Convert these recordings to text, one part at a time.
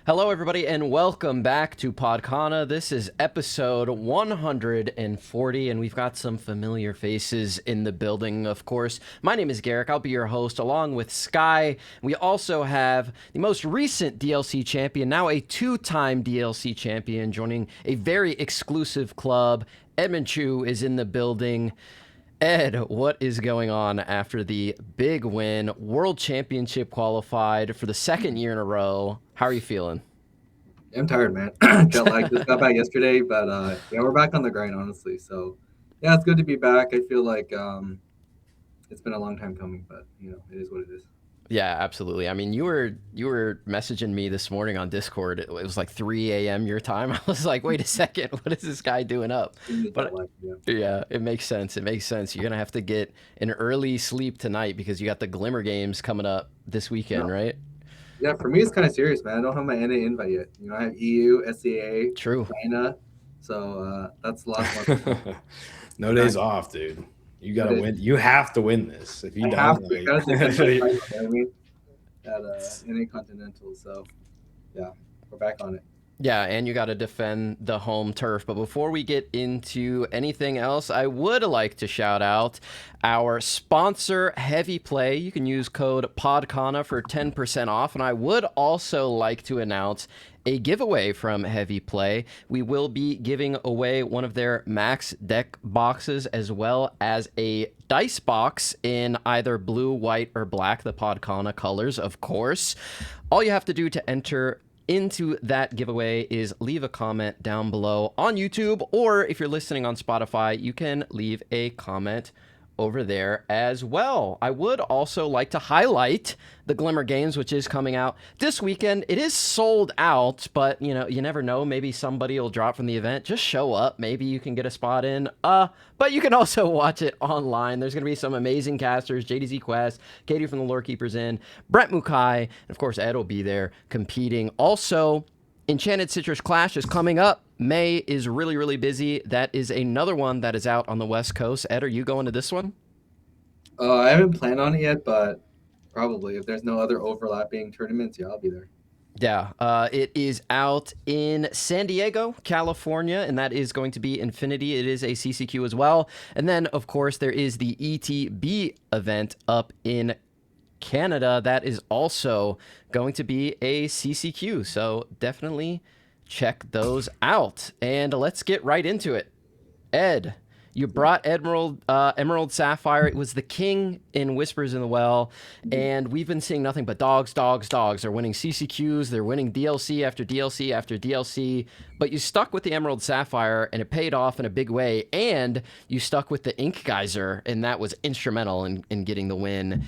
Hello, everybody, and welcome back to Podcana. This is episode 140, and we've got some familiar faces in the building, of course. My name is Garrick. I'll be your host, along with Sky. We also have the most recent DLC champion, now a two-time DLC champion, joining a very exclusive club. Edmund Chu is in the building. Ed, what is going on after the big win? World Championship qualified for the second year in a row. How are you feeling? I'm tired, man. Jet lag. Just got back yesterday, but yeah, we're back on the grind, honestly. So yeah, it's good to be back. I feel like it's been a long time coming, but it is what it is. Yeah, absolutely. I mean, you were messaging me this morning on Discord. It was like 3 a.m. your time. I was like, wait a second, what is this guy doing up? In the jet But lag, yeah. yeah, it makes sense. It makes sense. You're gonna have to get an early sleep tonight because you got the Glimmer games coming up this weekend, Yeah, right? yeah. For me, it's kind of serious, man. I don't have my NA invite yet. I have EU, SCA, True. China, so that's the last one. No Back. days off, dude. You But gotta win. You have to win this. If you I have don't, to. Gotta defend my title. You like, know what I mean, at NA Continental. So yeah, we're back on it. Yeah, and you got to defend the home turf. But before we get into anything else, I would like to shout out our sponsor, Heavy Play. You can use code PODCANA for 10% off. And I would also like to announce a giveaway from Heavy Play. We will be giving away one of their max deck boxes as well as a dice box in either blue, white, or black, the Podcana colors, of course. All you have to do to enter into that giveaway is leave a comment down below on YouTube, or if you're listening on Spotify, you can leave a comment over there as well. I would also like to highlight the Glimmer Games, which is coming out this weekend. It is sold out, but you never know. Maybe somebody will drop from the event. Just show up. Maybe you can get a spot in. But you can also watch it online. There's going to be some amazing casters. JDZ Quest, Katie from the Lore Keepers in, Brent Mukai, and of course Ed will be there competing. Also, Enchanted Citrus Clash is coming up. May is really, really busy. That is another one that is out on the West Coast. Ed, are you going to this one? I haven't planned on it yet, but probably if there's no other overlapping tournaments, yeah, I'll be there. Yeah, it is out in San Diego, California, and that is going to be Infinity. It is a CCQ as well. And then, of course, there is the ETB event up in Canada. That is also going to be a CCQ. So definitely check those out. And let's get right into it. Ed, you brought Emerald Sapphire. It was the king in Whispers in the Well, and we've been seeing nothing but dogs, dogs, dogs. They're winning CCQs, they're winning DLC after DLC after DLC, but you stuck with the Emerald Sapphire, and it paid off in a big way, and you stuck with the Ink Geyser, and that was instrumental in getting the win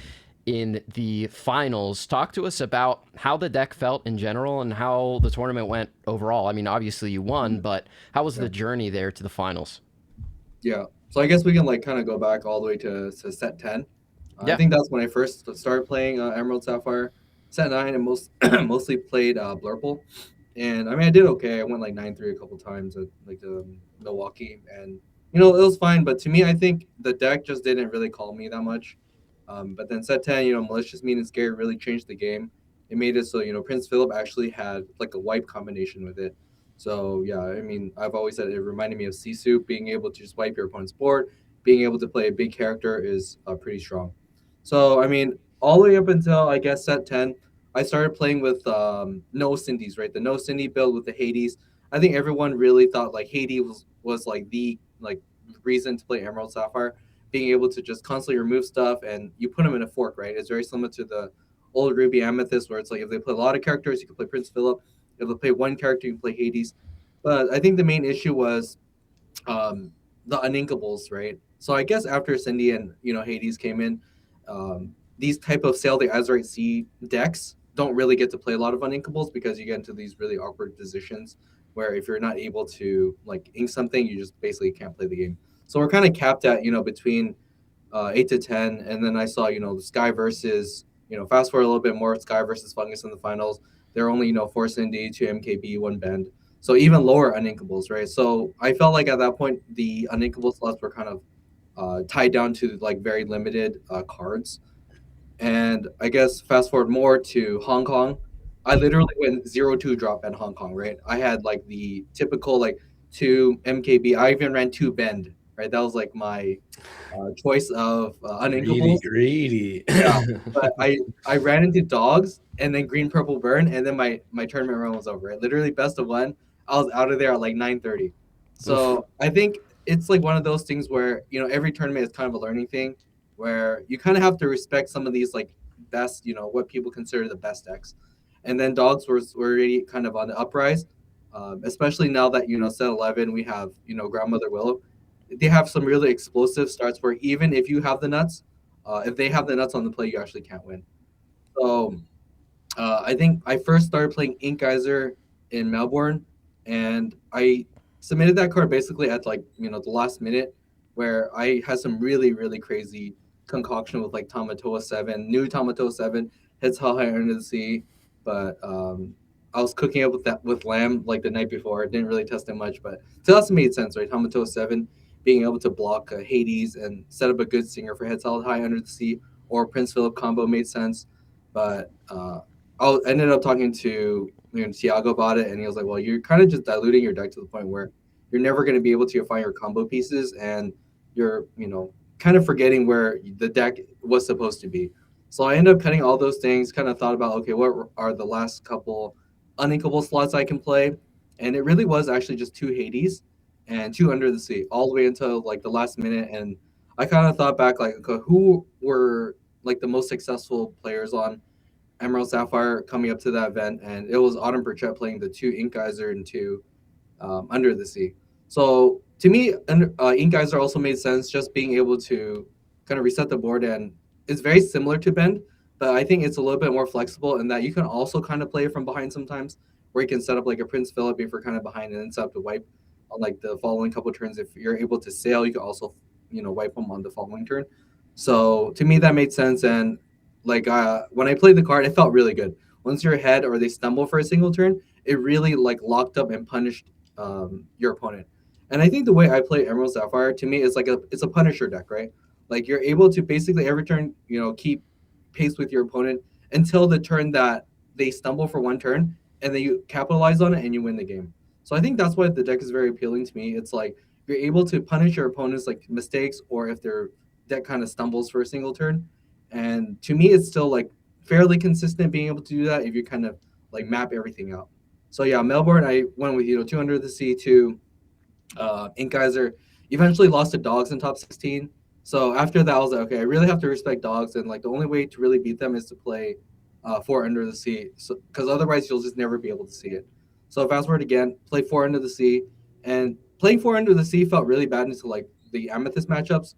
in the finals. Talk to us about how the deck felt in general and how the tournament went overall. I mean, obviously you won, but how was the journey there to the finals? Yeah. So I guess we can kind of go back all the way to set 10. I Yeah. think that's when I first started playing Emerald Sapphire. Set 9 and mostly played Blurple. And I mean, I did okay. I went 9-3 a couple times at Milwaukee. And, it was fine. But to me, I think the deck just didn't really call me that much. But then set 10, Malicious Mean and Scary really changed the game. It made it so, Prince Philip actually had a wipe combination with it. So, yeah, I mean, I've always said it reminded me of Sisu. Being able to just wipe your opponent's board, being able to play a big character is pretty strong. So, I mean, all the way up until, I guess, set 10, I started playing with no Cindy's, right? The no Cindy build with the Hades. I think everyone really thought, Hades was the reason to play Emerald Sapphire, being able to just constantly remove stuff, and you put them in a fork, right? It's very similar to the old Ruby Amethyst, where it's if they play a lot of characters, you can play Prince Philip. If they play one character, you can play Hades. But I think the main issue was the uninkables, right? So I guess after Cindy and Hades came in, these type of Sail the Azurite Sea decks don't really get to play a lot of uninkables because you get into these really awkward positions where if you're not able to ink something, you just basically can't play the game. So we're kind of capped at between 8 to 10, and then I saw the Sky versus fast forward a little bit more, Sky versus Fungus in the finals. They're only 4 Cindy, 2 MKB, 1 Bend. So even lower uninkables, right? So I felt like at that point the uninkable slots were kind of tied down to very limited cards. And I guess fast forward more to Hong Kong. I literally went 0-2 drop at Hong Kong, right? I had like the typical like 2 MKB. I even ran 2 Bend, right? That was like my choice of Greedy, uninkables. greedy. Yeah, but I ran into dogs and then green purple burn, and then my tournament run was over. Right? Literally best of one. I was out of there at like 9:30. Oof. So I think it's like one of those things where every tournament is kind of a learning thing, where you kind of have to respect some of these like best what people consider the best decks, and then dogs were already kind of on the uprise, especially now that set 11 we have grandmother willow. They have some really explosive starts where even if you have the nuts, if they have the nuts on the play, you actually can't win. So I think I first started playing Ink Geyser in Melbourne, and I submitted that card basically at like the last minute, where I had some really crazy concoction with like Tamatoa 7, new Tamatoa 7, hits How High Under the Sea, but I was cooking up with that with Lamb like the night before. It didn't really test it much, but to us it made sense, right? Tamatoa 7 being able to block Hades and set up a good singer for Heads Held High Under the Sea or Prince Philip combo made sense, but I ended up talking to Tiago about it, and he was like, "Well, you're kind of just diluting your deck to the point where you're never going to be able to find your combo pieces, and you're kind of forgetting where the deck was supposed to be." So I ended up cutting all those things. Kind of thought about, okay, what are the last couple uninkable slots I can play, and it really was actually just 2 Hades and 2 Under the Sea, all the way until like the last minute. And I kind of thought back, like, okay, who were like the most successful players on Emerald Sapphire coming up to that event, and it was Autumn Burchett playing the 2 Ink Geyser and 2 Under the Sea. So to me, Ink Geyser also made sense, just being able to kind of reset the board, and it's very similar to Bend, but I think it's a little bit more flexible in that you can also kind of play it from behind sometimes, where you can set up like a Prince Philip if you're kind of behind and then set up to wipe on like the following couple turns. If you're able to sail, you can also wipe them on the following turn. So to me, that made sense, and like when I played the card, it felt really good. Once you're ahead or they stumble for a single turn, it really like locked up and punished your opponent. And I think the way I play Emerald Sapphire to me is like it's a Punisher deck, right? Like you're able to basically every turn, keep pace with your opponent until the turn that they stumble for one turn, and then you capitalize on it and you win the game. So I think that's why the deck is very appealing to me. It's like you're able to punish your opponent's like mistakes, or if their deck kind of stumbles for a single turn. And to me, it's still like fairly consistent being able to do that if you kind of like map everything out. So yeah, Melbourne, I went with 200 the C to Ink Geyser. Eventually lost to Dogs in top 16. So after that, I was like, okay, I really have to respect Dogs, and like the only way to really beat them is to play 4 Under the Sea, so because otherwise you'll just never be able to see it. So fast forward again, play 4 Under the Sea, and playing 4 Under the Sea felt really bad into like the Amethyst matchups,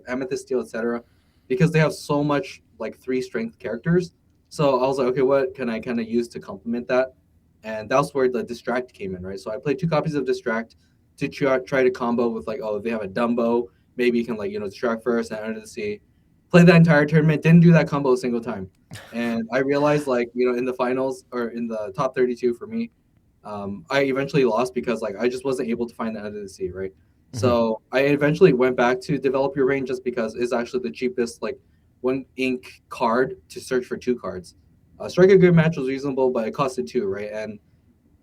Amethyst Steel, etc., because they have so much like 3 strength characters. So I was like, okay, what can I kind of use to complement that? And that's where the Distract came in, right? So I played 2 copies of Distract to try to combo with like, oh, if they have a Dumbo, maybe you can like Distract first and Under the Sea. Play that entire tournament, didn't do that combo a single time. And I realized like in the finals or in the top 32 for me, I eventually lost because like I just wasn't able to find the Under the Sea, right? So I eventually went back to Develop Your Range just because it's actually the cheapest like 1 ink card to search for 2 cards. Strike a Good Match was reasonable, but it costed 2, right? And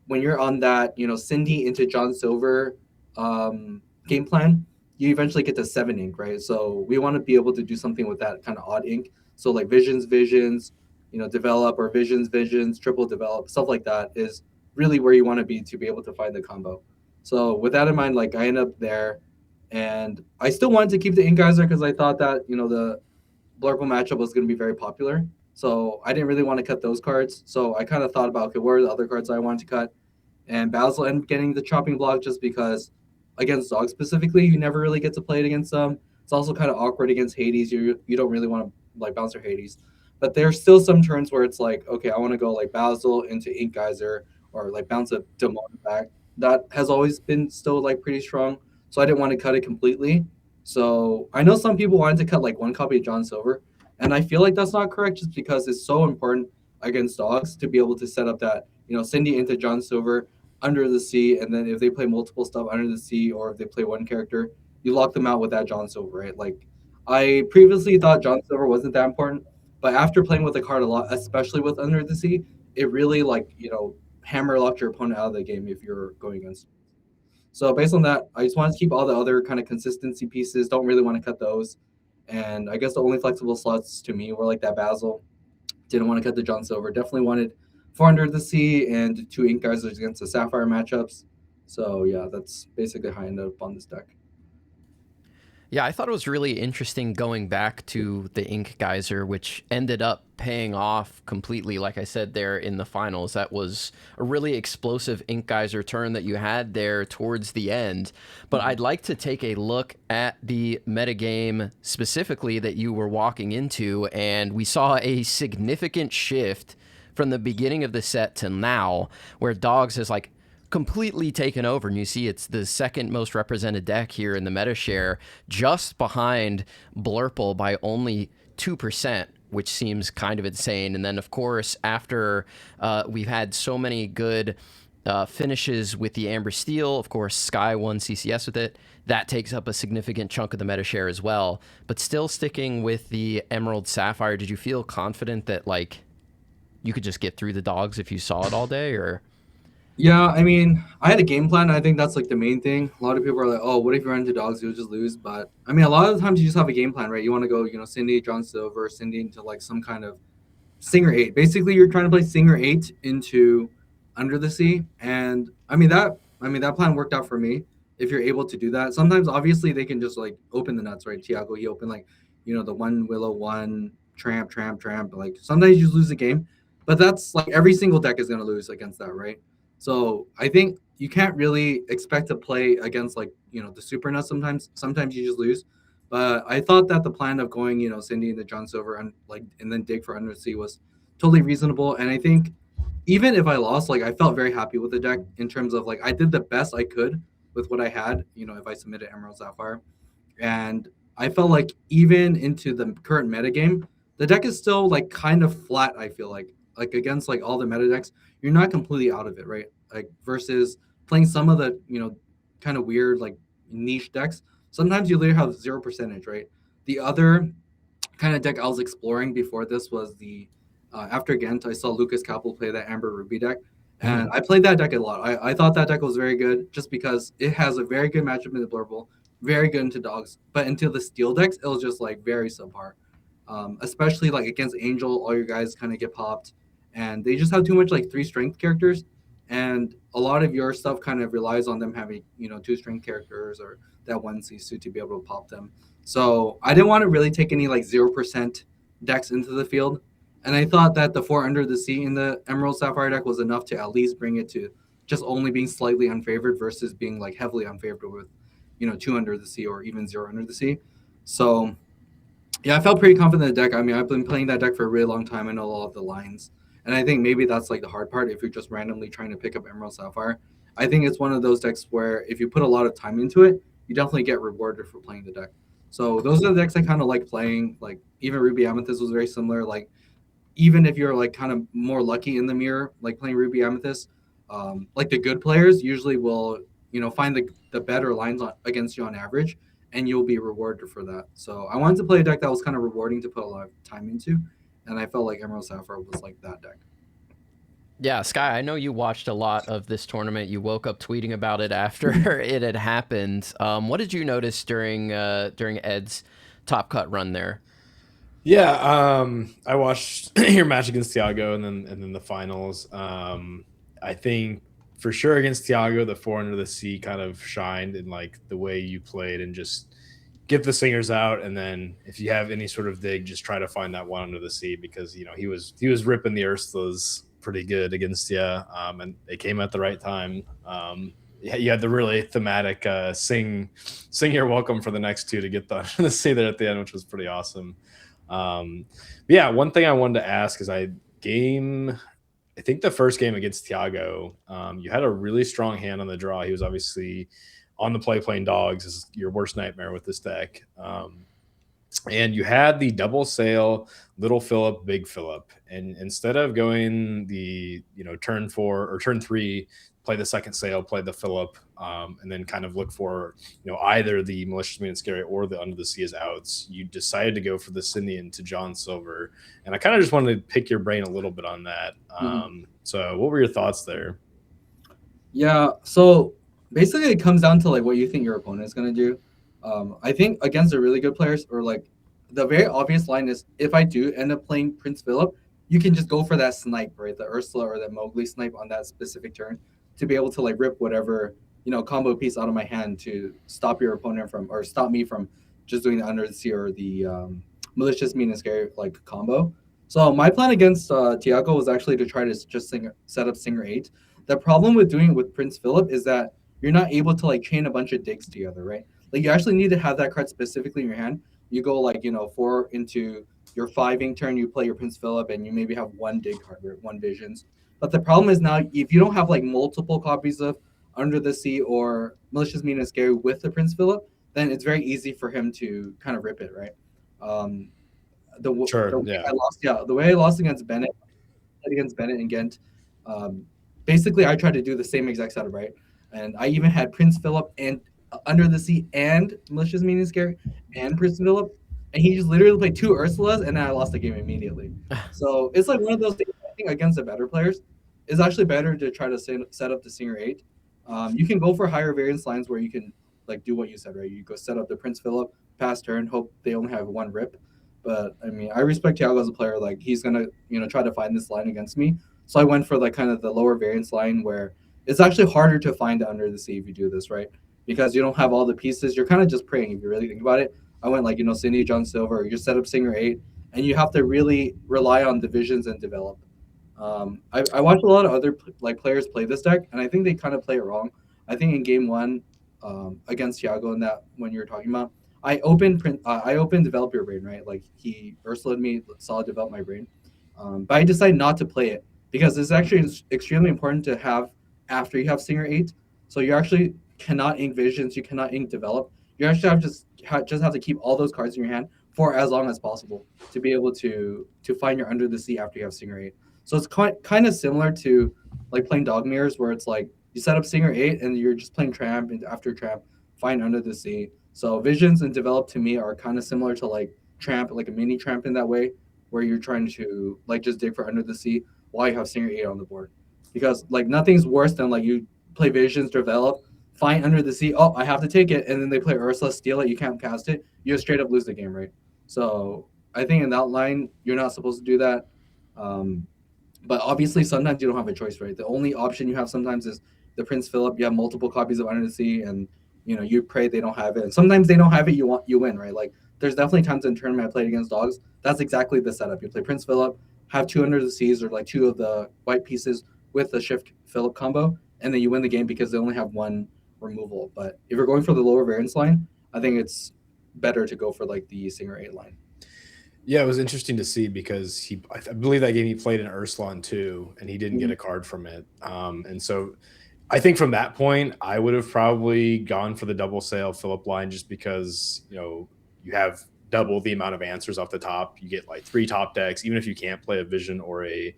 when you're on that, Cindy into John Silver game plan, you eventually get to 7 ink, right? So we want to be able to do something with that kind of odd ink. So like Visions, develop, or Visions, triple develop, stuff like that is really where you want to be able to find the combo. So with that in mind, like I ended up there, and I still wanted to keep the Ink Geyser because I thought that the Blurple matchup was going to be very popular. So I didn't really want to cut those cards. So I kind of thought about, okay, what are the other cards I wanted to cut? And Basil ended up getting the chopping block just because against Dogs specifically, you never really get to play it against them. It's also kind of awkward against Hades. You don't really want to like bounce their Hades. But there's still some turns where it's like, okay, I want to go like Basil into Ink Geyser or like bounce a Demon back. That has always been still like pretty strong. So I didn't want to cut it completely. So I know some people wanted to cut like 1 copy of John Silver, and I feel like that's not correct just because it's so important against Dogs to be able to set up that, Cindy into John Silver, Under the Sea, and then if they play multiple stuff Under the Sea, or if they play one character, you lock them out with that John Silver, right? Like I previously thought John Silver wasn't that important, but after playing with the card a lot, especially with Under the Sea, it really like hammer locked your opponent out of the game if you're going against. So based on that, I just want to keep all the other kind of consistency pieces. Don't really want to cut those. And I guess the only flexible slots to me were like that Basil. Didn't want to cut the John Silver. Definitely wanted 400 the Sea and 2 Ink Geysers against the Sapphire matchups. So yeah, that's basically how I ended up on this deck. Yeah, I thought it was really interesting going back to the Ink Geyser, which ended up paying off completely. Like I said there in the finals, that was a really explosive Ink Geyser turn that you had there towards the end. But I'd like to take a look at the metagame specifically that you were walking into, and we saw a significant shift from the beginning of the set to now, where Dogs has like completely taken over, and you see it's the second most represented deck here in the meta share, just behind Blurple by only 2%, which seems kind of insane. And then of course, after we've had so many good finishes with the Amber Steel, of course Sky won CCS with it, that takes up a significant chunk of the meta share as well. But still sticking with the Emerald Sapphire, did you feel confident that like you could just get through the Dogs if you saw it all day? Or Yeah, I mean, I had a game plan. I think that's like the main thing. A lot of people are like, "Oh, what if you run into Dogs? You'll just lose." But I mean, a lot of the times you just have a game plan, right? You want to go, Cindy, John Silver, Cindy into like some kind of Singer 8. Basically, you're trying to play Singer 8 into Under the Sea, and I mean that plan worked out for me. If you're able to do that, sometimes obviously they can just like open the nuts, right? Tiago, he opened like the one Willow, one Tramp, Tramp, Tramp. Like sometimes you just lose the game, but that's like every single deck is gonna lose against that, right? So I think you can't really expect to play against like the super nuts. Sometimes you just lose. But I thought that the plan of going, Cindy into John Silver and then dig for Undersea was totally reasonable. And I think even if I lost, like I felt very happy with the deck in terms of like I did the best I could with what I had, if I submitted Emerald Sapphire. And I felt like even into the current meta game, the deck is still like kind of flat, I feel like against like all the meta decks, you're not completely out of it, right? Like versus playing some of the, kind of weird like niche decks. Sometimes you literally have 0%, right? The other kind of deck I was exploring before this was the after Ghent, I saw Lucas Capel play that Amber Ruby deck. And I played that deck a lot. I thought that deck was very good just because it has a very good matchup in the Blurple, very good into Dogs. But into the Steel decks, it was just like very subpar. Especially like against Angel, all your guys kind of get popped. And they just have too much like 3 strength characters. And a lot of your stuff kind of relies on them having, 2 strength characters or that 1 C-suit to be able to pop them. So I didn't want to really take any like 0% decks into the field. And I thought that the 4 Under the Sea in the Emerald Sapphire deck was enough to at least bring it to just only being slightly unfavored versus being like heavily unfavored with, 2 Under the Sea or even 0 Under the Sea. So yeah, I felt pretty confident in the deck. I mean, I've been playing that deck for a really long time. I know a lot of the lines. And I think maybe that's like the hard part if you're just randomly trying to pick up Emerald Sapphire. I think it's one of those decks where if you put a lot of time into it, you definitely get rewarded for playing the deck. So those are the decks I kind of like playing. Like even Ruby Amethyst was very similar. Like even if you're like kind of more lucky in the mirror, like playing Ruby Amethyst, like the good players usually will, find the better lines against you on average, and you'll be rewarded for that. So I wanted to play a deck that was kind of rewarding to put a lot of time into, and I felt like Emerald Sapphire was like that deck. yeah, Sky, I know you watched a lot of this tournament. You woke up tweeting about it after it had happened. What did you notice during Ed's top cut run there? Yeah, I watched your match against Tiago and then the finals. I think for sure against Tiago, the 4 Under the Sea kind of shined in like the way you played and just get the singers out, and then if you have any sort of dig, just try to find that 1 Under the Sea because he was ripping the Ursula's pretty good against you, and they came at the right time. Yeah, you had the really thematic sing your welcome for the next 2 to get the Under the Sea there at the end, which was pretty awesome. Yeah, one thing I wanted to ask is I think the first game against Tiago, you had a really strong hand on the draw. He was obviously on the play playing Dogs, is your worst nightmare with this deck. and you had the double sail, little Philip, big Philip, and instead of going the turn 4 or turn 3, play the second sail, play the Philip, and then kind of look for either the malicious, mean, and scary or the under the sea as outs. You decided to go for the Scindian to John Silver, and I kind of just wanted to pick your brain a little bit on that. So, what were your thoughts there? Yeah, so basically it comes down to like what you think your opponent is gonna do. I think against the really good players, or like the very obvious line is if I do end up playing Prince Philip, you can just go for that snipe, right? The Ursula or the Mowgli snipe on that specific turn to be able to like rip whatever combo piece out of my hand to stop your opponent from, or stop me from just doing the under the sea or the malicious, mean, and scary like combo. So my plan against Tiago was actually to try to just set up Singer 8. The problem with doing it with Prince Philip is that you're not able to like chain a bunch of digs together, right? Like you actually need to have that card specifically in your hand. You go like 4 into your 5 ink turn, you play your Prince Philip, and you maybe have one dig card or one visions. But the problem is now if you don't have like multiple copies of Under the Sea or Malicious, Mean, and Scary with the Prince Philip, then it's very easy for him to kind of rip it, right? The way I lost against Bennett and Ghent, basically I tried to do the same exact setup, right? And I even had Prince Philip and Under the Sea and Malicious, Mean, and Scary and Prince Philip, and he just literally played 2 Ursulas, and then I lost the game immediately. So it's like one of those things. I think against the better players, it's actually better to try to set up the Singer 8. You can go for higher variance lines where you can like do what you said, right? You go set up the Prince Philip, pass turn, hope they only have one rip. But I mean, I respect Thiago as a player. Like he's gonna, try to find this line against me. So I went for like kind of the lower variance line where it's actually harder to find Under the Sea if you do this, right? Because you don't have all the pieces. You're kind of just praying if you really think about it. I went like, Cindy, John Silver, you set up Singer 8, and you have to really rely on divisions and develop. I watched a lot of other players play this deck, and I think they kind of play it wrong. I think in game 1 against Thiago, in that when you were talking about, I opened Develop Your Brain, right? Like he Ursula me, saw Develop My Brain. But I decided not to play it because it's actually extremely important to have after you have Singer 8. So you actually cannot ink Visions, you cannot ink Develop. You actually have to keep all those cards in your hand for as long as possible to be able to find your Under the Sea after you have Singer 8. So it's kind of similar to like playing Dog Mirrors, where it's like you set up Singer 8 and you're just playing Tramp, and after Tramp, find Under the Sea. So Visions and Develop to me are kind of similar to like Tramp, like a mini Tramp in that way, where you're trying to like just dig for Under the Sea while you have Singer 8 on the board. Because like nothing's worse than like you play Visions, Develop, find Under the Sea, oh, I have to take it, and then they play Ursula, steal it, you can't cast it, you just straight up lose the game, right? So I think in that line, you're not supposed to do that. But obviously sometimes you don't have a choice, right? The only option you have sometimes is the Prince Philip. You have multiple copies of Under the Sea, and you pray they don't have it. And sometimes they don't have it, you win, right? Like there's definitely times in tournament I played against dogs. That's exactly the setup. You play Prince Philip, have 2 Under the Seas or like 2 of the white pieces with the Shift Philip combo, and then you win the game because they only have 1 removal. But if you're going for the lower variance line, I think it's better to go for like the Singer 8 line. Yeah, it was interesting to see because I believe that game he played in Ursulon too, and he didn't get a card from it. And so I think from that point, I would have probably gone for the double sail Philip line just because, you have double the amount of answers off the top. You get like 3 top decks, even if you can't play a Vision or a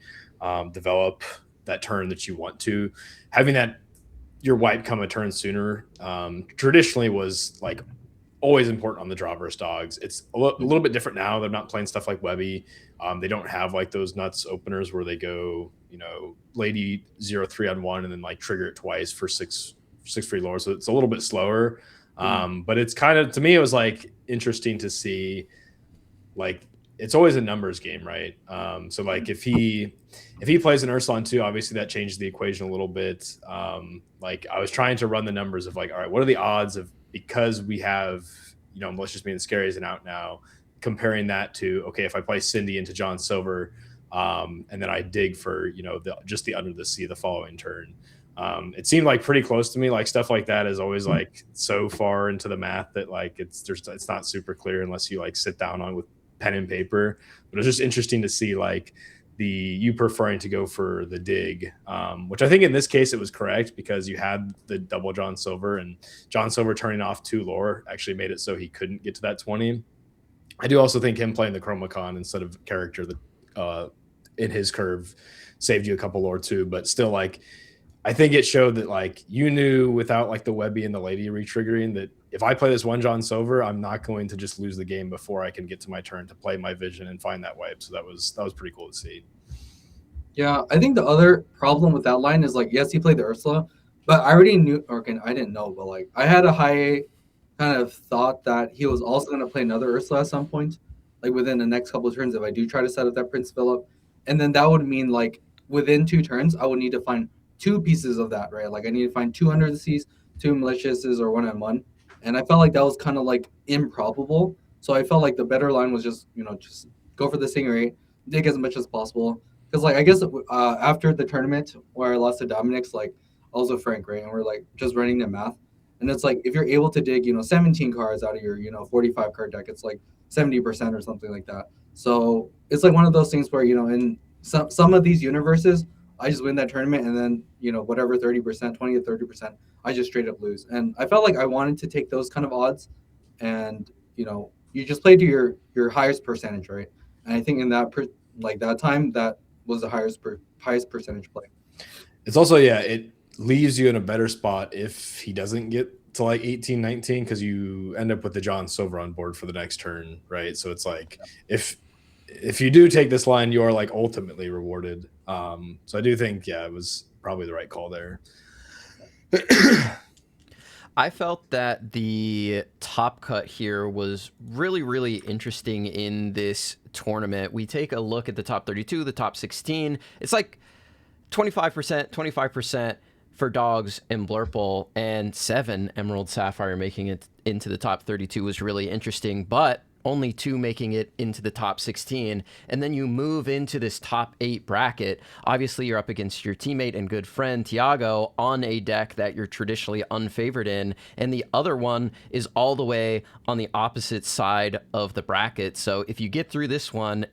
Develop that turn that you want to. Having that your white come a turn sooner traditionally was like always important on the draw versus dogs. It's a little bit different now. They're not playing stuff like Webby. They don't have like those nuts openers where they go, Lady 0-3 on 1 and then like trigger it twice for 6 free lore. So it's a little bit slower. But it's kind of, to me, it was like interesting to see, like it's always a numbers game, right? So like if he plays an Ursulon too, obviously that changes the equation a little bit. Like I was trying to run the numbers of like, all right, what are the odds of, because we have, Malicious, Mean, and Scary is an out now, comparing that to, okay, if I play Cindy into John Silver, and then I dig for, just the Under the Sea the following turn. It seemed like pretty close to me. Like stuff like that is always like so far into the math that like it's not super clear unless you like sit down on with pen and paper. But it's just interesting to see like you preferring to go for the dig, which I think in this case it was correct because you had the double John Silver, and John Silver turning off 2 lore actually made it so he couldn't get to that 20. I do also think him playing the Chromacon instead of character that in his curve saved you a couple or two, but still, like, I think it showed that, like, you knew without, like, the Webby and the Lady re-triggering that if I play this one John Silver, I'm not going to just lose the game before I can get to my turn to play my vision and find that wipe. So that was pretty cool to see. Yeah, I think the other problem with that line is, like, yes, he played the Ursula, but I already knew, I didn't know, but, like, I had a high kind of thought that he was also going to play another Ursula at some point, like within the next couple of turns if I do try to set up that Prince Philip. And then that would mean, like, within 2 turns, I would need to find 2 pieces of that, right? Like, I need to find 2 under the seas, 2 maliciouses, or 1 on 1. And I felt like that was kind of, like, improbable. So I felt like the better line was just, just go for the Stinger 8, dig as much as possible. Because, like, I guess after the tournament where I lost to Dominic's, like, I was with Frank, right? And we're, like, just running the math. And it's like, if you're able to dig, 17 cards out of your, 45 card deck, it's like 70% or something like that. So it's like one of those things where, in some of these universes, I just win that tournament and then, whatever 30%, 20 to 30%, I just straight up lose. And I felt like I wanted to take those kind of odds and, you just play to your highest percentage, right? And I think in that, that time, that was the highest percentage play. It's also, it leaves you in a better spot if he doesn't get to like 18, 19, because you end up with the John Silver on board for the next turn, right? So it's like if you do take this line, you are like ultimately rewarded. So I do think, it was probably the right call there. I felt that the top cut here was really, really interesting in this tournament. We take a look at the top 32, the top 16. It's like 25% for Dogs and Blurple, and 7 Emerald Sapphire making it into the top 32 was really interesting, but only 2 making it into the top 16. And then you move into this top 8 bracket. Obviously, you're up against your teammate and good friend, Tiago, on a deck that you're traditionally unfavored in. And the other one is all the way on the opposite side of the bracket. So if you get through this one,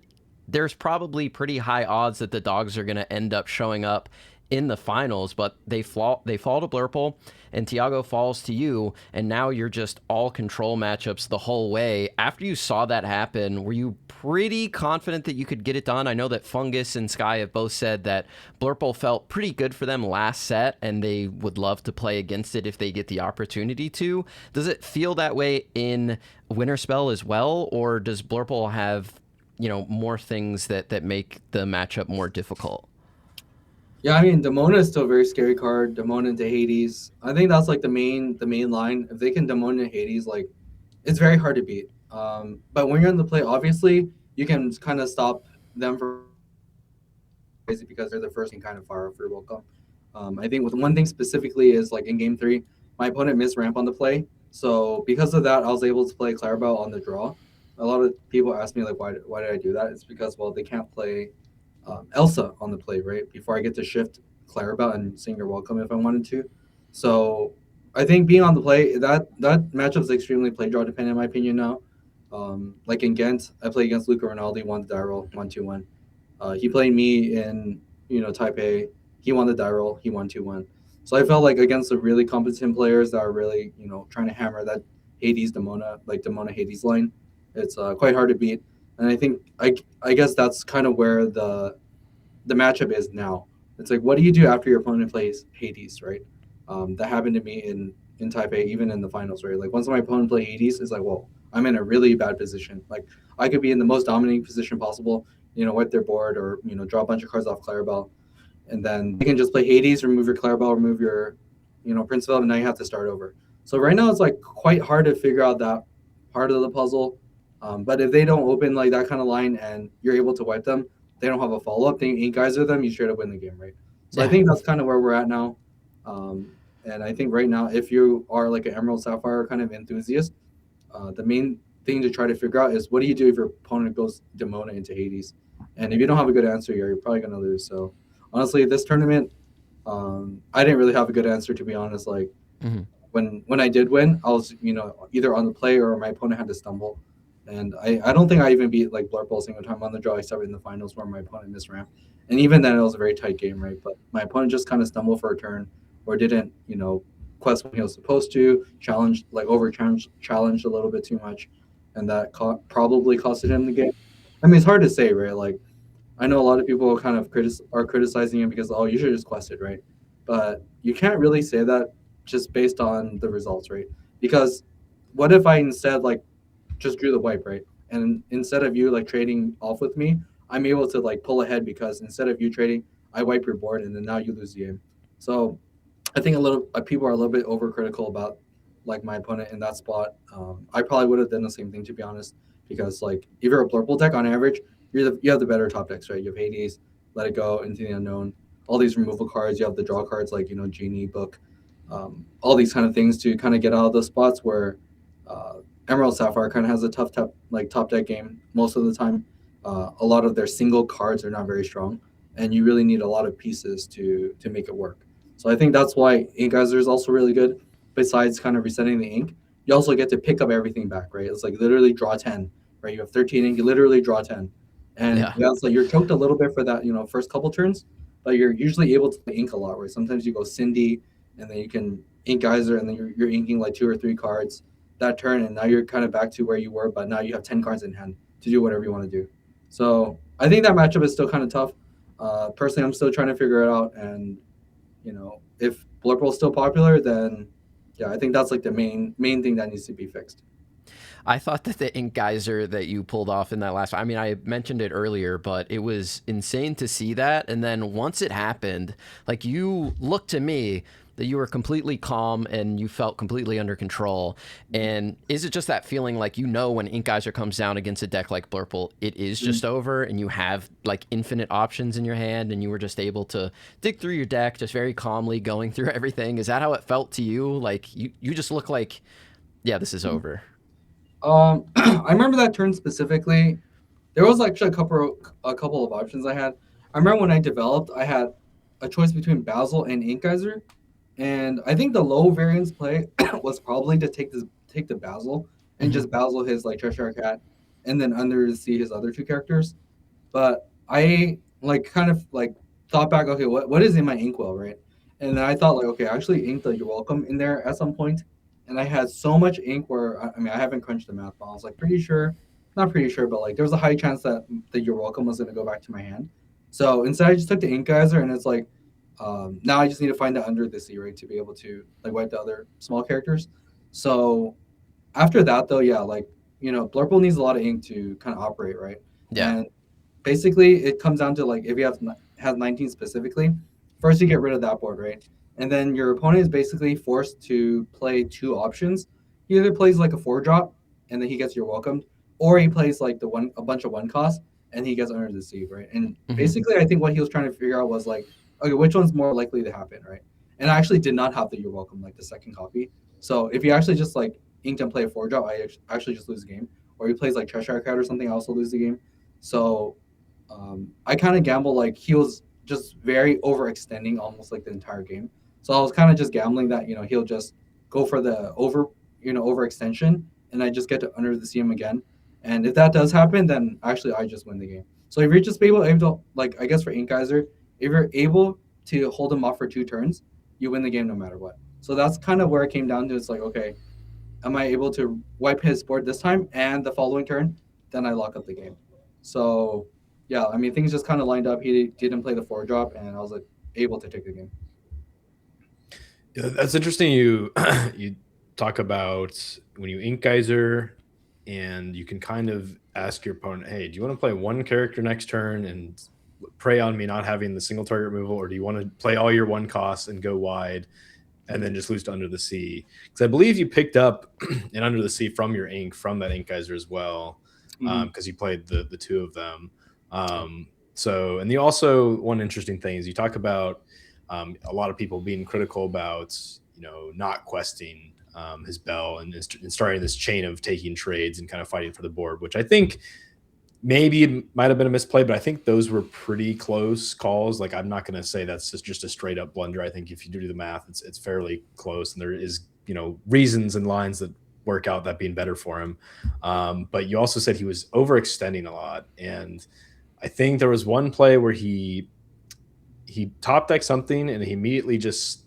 there's probably pretty high odds that the Dogs are going to end up showing up in the finals, but they fall to Blurple, and Tiago falls to you, and now you're just all control matchups the whole way. After you saw that happen, were you pretty confident that you could get it done? I know that Fungus and Sky have both said that Blurple felt pretty good for them last set, and they would love to play against it if they get the opportunity to. Does it feel that way in Winterspell as well, or does Blurple have, more things that make the matchup more difficult? Yeah, I mean, Demona is still a very scary card. Demona into Hades. I think that's like the main line. If they can Demona into Hades, like, it's very hard to beat. But when you're in the play, obviously, you can kind of stop them from because they're the first and kind of fire for welcome. I think with one thing specifically is, like, in game 3, my opponent missed ramp on the play. So because of that, I was able to play Clarabelle on the draw. A lot of people ask me, like, why did I do that? It's because, well, they can't play Elsa on the play, right? Before I get to shift Clarabelle and sing your welcome if I wanted to. So I think being on the play, that matchup is extremely play draw dependent in my opinion now. Like in Ghent, I played against Luca Rinaldi, won the die roll, 1-2-1. He played me in, Taipei. He won the die roll, he won 2-1. So I felt like against the really competent players that are really, trying to hammer that Hades Demona, like Demona Hades line, it's quite hard to beat. And I think I guess that's kind of where the matchup is now. It's like, what do you do after your opponent plays Hades, right? That happened to me in Taipei, even in the finals, right? Like, once my opponent played Hades, it's like, whoa, I'm in a really bad position. Like, I could be in the most dominating position possible, wipe their board or, draw a bunch of cards off Clarabelle. And then you can just play Hades, remove your Clarabelle, remove your, Prince Philip, and now you have to start over. So right now it's like quite hard to figure out that part of the puzzle. But if they don't open like that kind of line and you're able to wipe them, they don't have a follow-up, they ink geyser them, you straight up win the game, right? So I think that's kind of where we're at now. And I think right now, if you are like an Emerald Sapphire kind of enthusiast, the main thing to try to figure out is what do you do if your opponent goes Demona into Hades? And if you don't have a good answer here, you're probably going to lose. So honestly, this tournament, I didn't really have a good answer, to be honest. Like, when I did win, I was, either on the play or my opponent had to stumble. And I don't think I even beat like Blurple a single time on the draw, except in the finals where my opponent missed ramp. And even then, it was a very tight game, right? But my opponent just kind of stumbled for a turn or didn't, quest when he was supposed to, challenged a little bit too much. and that probably costed him the game. I mean, it's hard to say, right? Like, I know a lot of people kind of are criticizing him because, oh, you should have just quested, right? But you can't really say that just based on the results, right? Because what if I instead like just drew the wipe, right? And instead of you like trading off with me, I'm able to like pull ahead because instead of you trading, I wipe your board and then now you lose the game. So I think a little people are a little bit overcritical about like my opponent in that spot. I probably would have done the same thing to be honest, because like if you're a blurple deck on average, you have the better top decks, right? You have Hades, Let It Go, Into the Unknown, all these removal cards. You have the draw cards like Genie Book, all these kind of things to kind of get out of those spots where uh, Emerald Sapphire kind of has a tough top deck game most of the time. A lot of their single cards are not very strong, and you really need a lot of pieces to make it work. So I think that's why Ink Geyser is also really good. Besides kind of resetting the ink, you also get to pick up everything back, right? It's like literally draw 10, right? You have 13 ink, you literally draw 10. And Yeah. yeah, it's like you're choked a little bit for that, first couple turns, but you're usually able to ink a lot, right? Sometimes you go Cindy, and then you can ink Geyser, and then you're inking like 2 or 3 cards that turn, and now you're kind of back to where you were, but now you have 10 cards in hand to do whatever you want to do. So I think that matchup is still kind of tough. Personally, I'm still trying to figure it out, and if Blurple's still popular, then yeah, I think that's like the main thing that needs to be fixed. I thought that the ink geyser that you pulled off in that last, I mean, I mentioned it earlier, but it was insane to see that. And then once it happened, like you looked to me that you were completely calm and you felt completely under control. And is it just that feeling like, when ink geyser comes down against a deck like Blurple, it is just over and you have like infinite options in your hand and you were just able to dig through your deck just very calmly going through everything? Is that how it felt to you? Like you just look like, yeah, this is over. I remember that turn specifically. There was actually a couple of options I had. I remember when I developed, I had a choice between Basil and Ink Geyser, and I think the low variance play was probably to take the Basil and just Basil his like Cheshire Cat, and then under the sea his other 2 characters. But I like kind of like thought back, okay, what is in my inkwell, right? And then I thought like, okay, I actually inked the You're Welcome in there at some point, and I had so much ink where I mean I haven't crunched the math, but I was like pretty sure, not pretty sure, but like there was a high chance that the You're Welcome was gonna go back to my hand. So instead, I just took the Ink Geyser, and it's like now I just need to find the under the sea, right, to be able to like wipe the other small characters. So after that, though, yeah, like Blurple needs a lot of ink to kind of operate, right? Yeah. And basically, it comes down to like if you has 19 specifically, first you get rid of that board, right? And then your opponent is basically forced to play 2 options. He either plays like a 4 drop, and then he gets You're Welcomed, or he plays like a bunch of 1 cost, and he gets Under the Sea, right? And basically, I think what he was trying to figure out was like, okay, which one's more likely to happen, right? And I actually did not have the You're Welcome, like the second copy. So if you actually just like inked and play a 4 drop, I actually just lose the game. Or he plays like Cheshire Cat or something, I also lose the game. So I kind of gamble like he was just very overextending almost like the entire game. So I was kind of just gambling that he'll just go for the overextension, and I just get to Under the Sea him again. And if that does happen, then actually I just win the game. So if you're just able to, like, I guess for Ink Geyser, if you're able to hold him off for 2 turns, you win the game no matter what. So that's kind of where it came down to. It's like, okay, am I able to wipe his board this time and the following turn? Then I lock up the game. So yeah, I mean, things just kind of lined up. He didn't play the 4 drop, and I was like, able to take the game. Yeah, that's interesting. You you talk about when you Ink Geyser, and you can kind of ask your opponent, hey, do you want to play 1 character next turn and prey on me not having the single target removal, or do you want to play all your 1 costs and go wide and then just lose to Under the Sea? Because I believe you picked up an Under the Sea from your ink, from that Ink Geyser as well, because you played the 2 of them. So, and one interesting thing is you talk about a lot of people being critical about not questing his bell and starting this chain of taking trades and kind of fighting for the board, which I think maybe it might have been a misplay, but I think those were pretty close calls. Like, I'm not going to say that's just a straight up blunder. I think if you do the math, it's fairly close, and there is reasons and lines that work out that being better for him. But you also said he was overextending a lot, and I think there was one play where he top decked something and he immediately just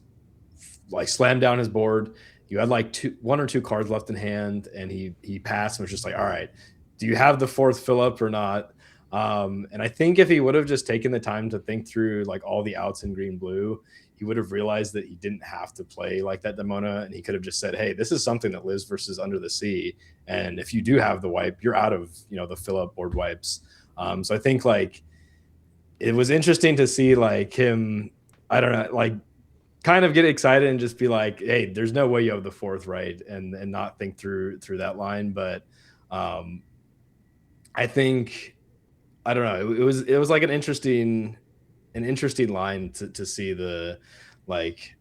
like slammed down his board. you had like one or two cards left in hand, and he passed and was just like, all right, do you have the fourth fill up or not? And I think if he would have just taken the time to think through like all the outs in green blue, he would have realized that he didn't have to play like that Demona, and he could have just said, hey, this is something that lives versus Under the Sea, and if you do have the wipe, you're out of the fill up board wipes. So I think like it was interesting to see like him, I don't know, like kind of get excited and just be like, hey, there's no way you have the fourth right, and not think through that line. But I think, I don't know, it was like an interesting line to see the like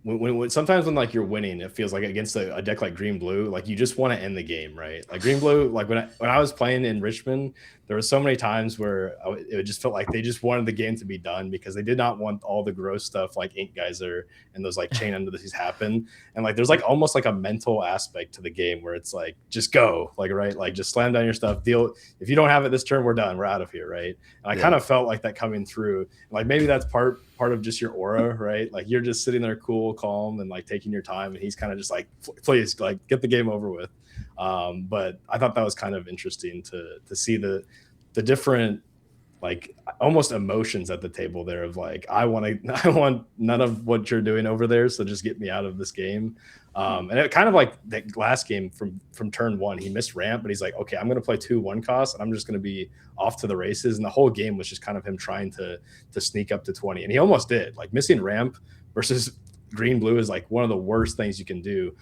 when sometimes when like you're winning, it feels like against a deck like green blue, like you just want to end the game, right? Like green blue, like when I was playing in Richmond, there were so many times where it just felt like they just wanted the game to be done because they did not want all the gross stuff like Ink Geyser and those like chain under the seas happen. And like there's like almost like a mental aspect to the game where it's like just go, like right, like just slam down your stuff, deal. If you don't have it this turn, we're done, we're out of here, right? And I kind of felt like that coming through. And like maybe that's part of just your aura, right? Like you're just sitting there cool, calm, and like taking your time, and he's kind of just like, please, like get the game over with. But I thought that was kind of interesting to see the different like almost emotions at the table there of like I want none of what you're doing over there, so just get me out of this game. And it kind of like that last game from turn one, he missed ramp, but he's like, okay, I'm going to play 2/1 costs, and I'm just going to be off to the races. And the whole game was just kind of him trying to sneak up to 20, and he almost did. Like missing ramp versus green blue is like one of the worst things you can do.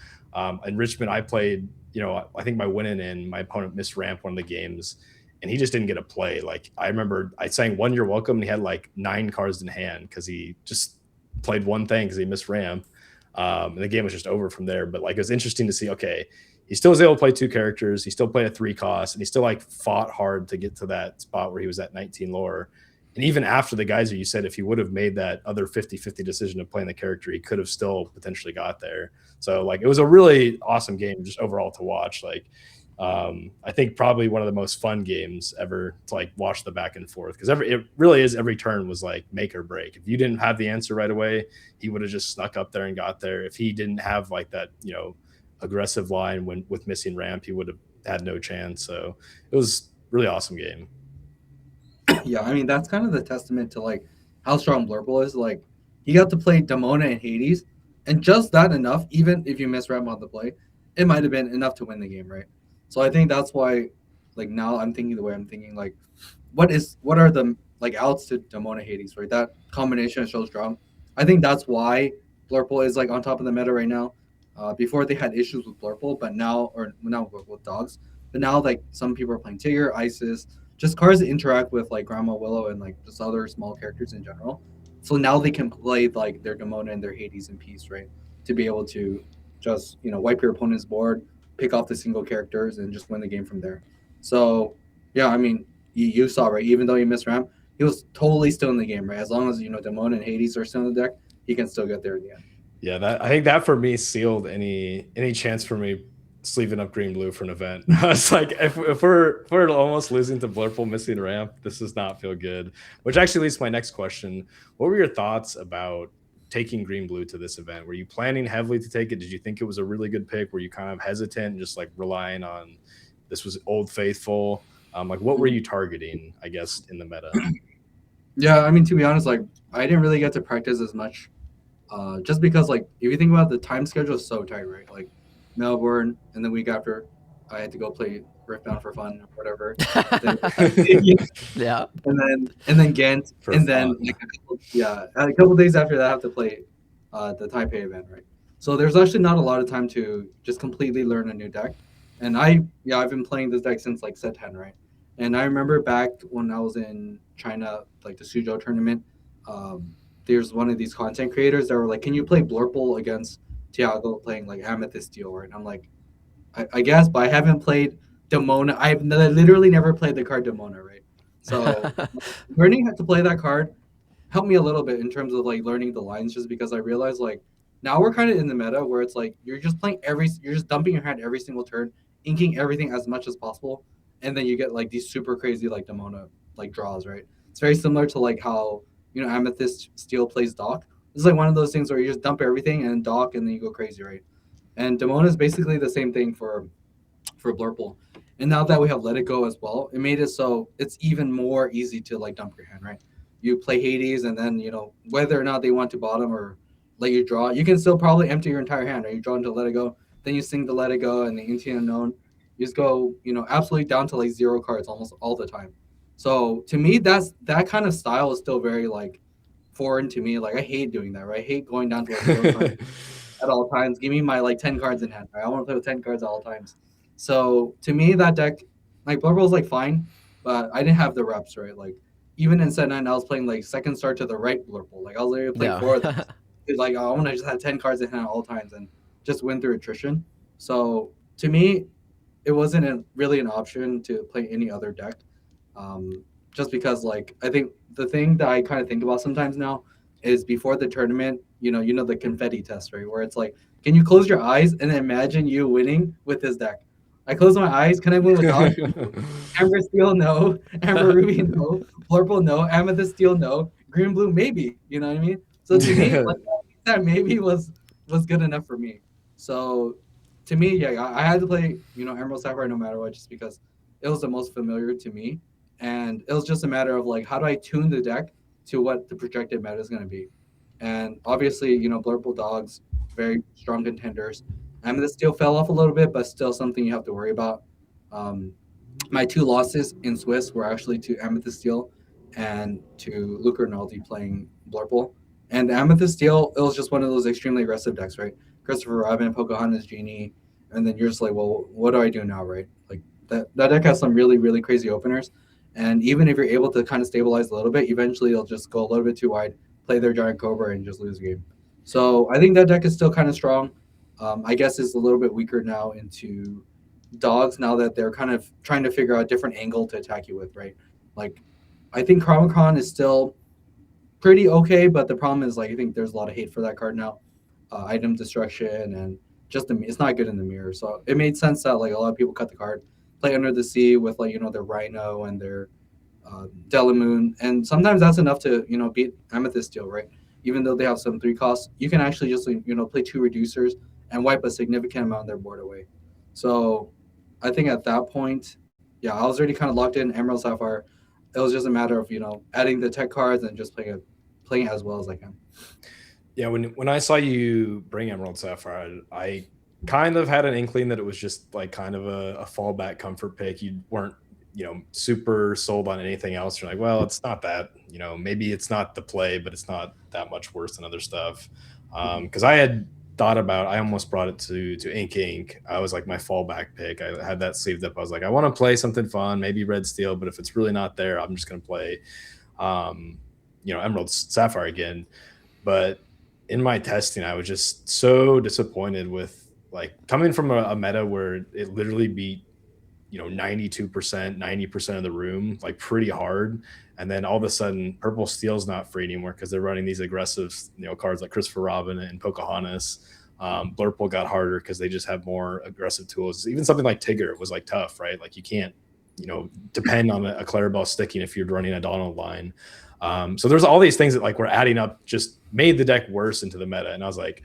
In Richmond, I played, I think my winning in, my opponent missed ramp one of the games, and he just didn't get a play. Like I remember I sang "One You're Welcome," and he had like 9 cards in hand because he just played one thing because he missed ramp. And the game was just over from there. But like it was interesting to see, okay, he still was able to play 2 characters, he still played a 3 cost, and he still like fought hard to get to that spot where he was at 19 lore. And even after the Geyser, you said if he would have made that other 50-50 decision of playing the character, he could have still potentially got there. So like it was a really awesome game just overall to watch. Like I think probably one of the most fun games ever to like watch the back and forth, because it really is, every turn was like make or break. If you didn't have the answer right away, he would have just snuck up there and got there. If he didn't have like that aggressive line with missing ramp, he would have had no chance. So it was a really awesome game. Yeah, I mean that's kind of the testament to like how strong Blurple is. Like he got to play Demona and Hades, and just that enough, even if you miss ramp on the play, it might have been enough to win the game, right? So I think that's why, like now I'm thinking the way I'm thinking, like what are the like outs to Demona Hades, right? That combination is so strong. I think that's why Blurple is like on top of the meta right now. Before they had issues with Blurple, but now with dogs, but now like some people are playing Tigger, Isis, just cards that interact with like Grandma Willow and like just other small characters in general. So now they can play like their Demona and their Hades in peace, right? To be able to just wipe your opponent's board, pick off the single characters, and just win the game from there. So yeah, I mean you saw, right? Even though he missed ramp, he was totally still in the game, right? As long as Demona and Hades are still in the deck, he can still get there in the end. Yeah, I think that for me sealed any chance for me sleeving up green blue for an event. It's like if we're almost losing to Blurple missing ramp, this does not feel good. Which actually leads to my next question. What were your thoughts about taking green blue to this event? Were you planning heavily to take it? Did you think it was a really good pick? Were you kind of hesitant and just like relying on this was old faithful? Like what were you targeting, I guess, in the meta? Yeah, I mean, to be honest, like I didn't really get to practice as much. Just because like if you think about the time schedule is so tight, right? Like Melbourne, and the week after I had to go play Riftbound for fun or whatever. Yeah. And then Ghent, and then like a couple days after that I have to play the Taipei event, right? So there's actually not a lot of time to just completely learn a new deck. And I've been playing this deck since like set 10, right? And I remember back when I was in China, like the Suzhou tournament, there's one of these content creators that were like, can you play Blurple against Tiago playing like Amethyst Steel, right? And I'm like, I guess, but I haven't played Demona. I've literally never played the card Demona, right? So learning how to play that card helped me a little bit in terms of like learning the lines, just because I realized like now we're kind of in the meta where it's like you're just playing you're just dumping your hand every single turn, inking everything as much as possible, and then you get like these super crazy like Demona like draws, right? It's very similar to like how Amethyst Steel plays Doc. It's like one of those things where you just dump everything and dock, and then you go crazy, right? And Demona is basically the same thing for Blurple. And now that we have Let It Go as well, it made it so it's even more easy to like dump your hand, right? You play Hades, and then whether or not they want to bottom or let you draw, you can still probably empty your entire hand, right? You draw into Let It Go, then you sing the Let It Go and the Into the Unknown. You just go, absolutely down to like 0 cards almost all the time. So to me, that kind of style is still very like foreign to me. Like I hate doing that, right? I hate going down to like 0 cards at all times. Give me my like 10 cards in hand. Right? I want to play with 10 cards at all times. So to me, that deck, like Blood Bowl, is like fine, but I didn't have the reps, right? Like even in set 9, I was playing like second start to the right Blood Bowl. Like I was literally playing 4 of them. It's like, oh, I want to just have 10 cards in hand at all times and just win through attrition. So to me, it wasn't really an option to play any other deck. Just because like I think the thing that I kind of think about sometimes now is before the tournament, the confetti test, right? Where it's like, can you close your eyes and imagine you winning with this deck? I close my eyes. Can I win without Amber Steel? No. Amber Ruby? No. Purple? No. Amethyst Steel? No. Green Blue? Maybe. You know what I mean? So to me, like, that maybe was good enough for me. So to me, yeah, I had to play Emerald Sapphire no matter what, just because it was the most familiar to me, and it was just a matter of like, how do I tune the deck to what the projected meta is going to be. And obviously, Blurple Dogs, very strong contenders. Amethyst Steel fell off a little bit, but still something you have to worry about. My 2 losses in Swiss were actually to Amethyst Steel and to Luke Rinaldi playing Blurple. And Amethyst Steel, it was just one of those extremely aggressive decks, right? Christopher Robin, Pocahontas Genie, and then you're just like, well, what do I do now, right? Like that deck has some really, really crazy openers. And even if you're able to kind of stabilize a little bit, eventually it'll just go a little bit too wide, play their Giant Cobra, and just lose the game. So I think that deck is still kind of strong. I guess it's a little bit weaker now into dogs, now that they're kind of trying to figure out a different angle to attack you with, right? Like, I think Chronicon is still pretty okay, but the problem is, like, I think there's a lot of hate for that card now. Item destruction, and just it's not good in the mirror. So it made sense that like a lot of people cut the card, play Under the Sea with like their Rhino and their Delamoon, and sometimes that's enough to beat Amethyst Steel, right? Even though they have some 3 costs, you can actually just play 2 reducers and wipe a significant amount of their board away. So I think at that point, yeah, I was already kind of locked in Emerald Sapphire. It was just a matter of adding the tech cards and just playing it as well as I can. Yeah, when I saw you bring Emerald Sapphire, I kind of had an inkling that it was just like kind of a fallback comfort pick. You weren't super sold on anything else. You're like, well, it's not that, maybe it's not the play, but it's not that much worse than other stuff. Because I had thought about, I almost brought it to Ink. I was like my fallback pick. I had that saved up. I was like, I want to play something fun, maybe Red Steel, but if it's really not there, I'm just going to play, Emerald Sapphire again. But in my testing, I was just so disappointed with like coming from a meta where it literally beat 92%, 90% of the room, like pretty hard. And then all of a sudden Purple Steel's not free anymore because they're running these aggressive, cards like Christopher Robin and Pocahontas. Blurple got harder because they just have more aggressive tools. Even something like Tigger was like tough, right? Like you can't, depend on a Clarabelle sticking if you're running a Donald line. So there's all these things that like were adding up, just made the deck worse into the meta. And I was like,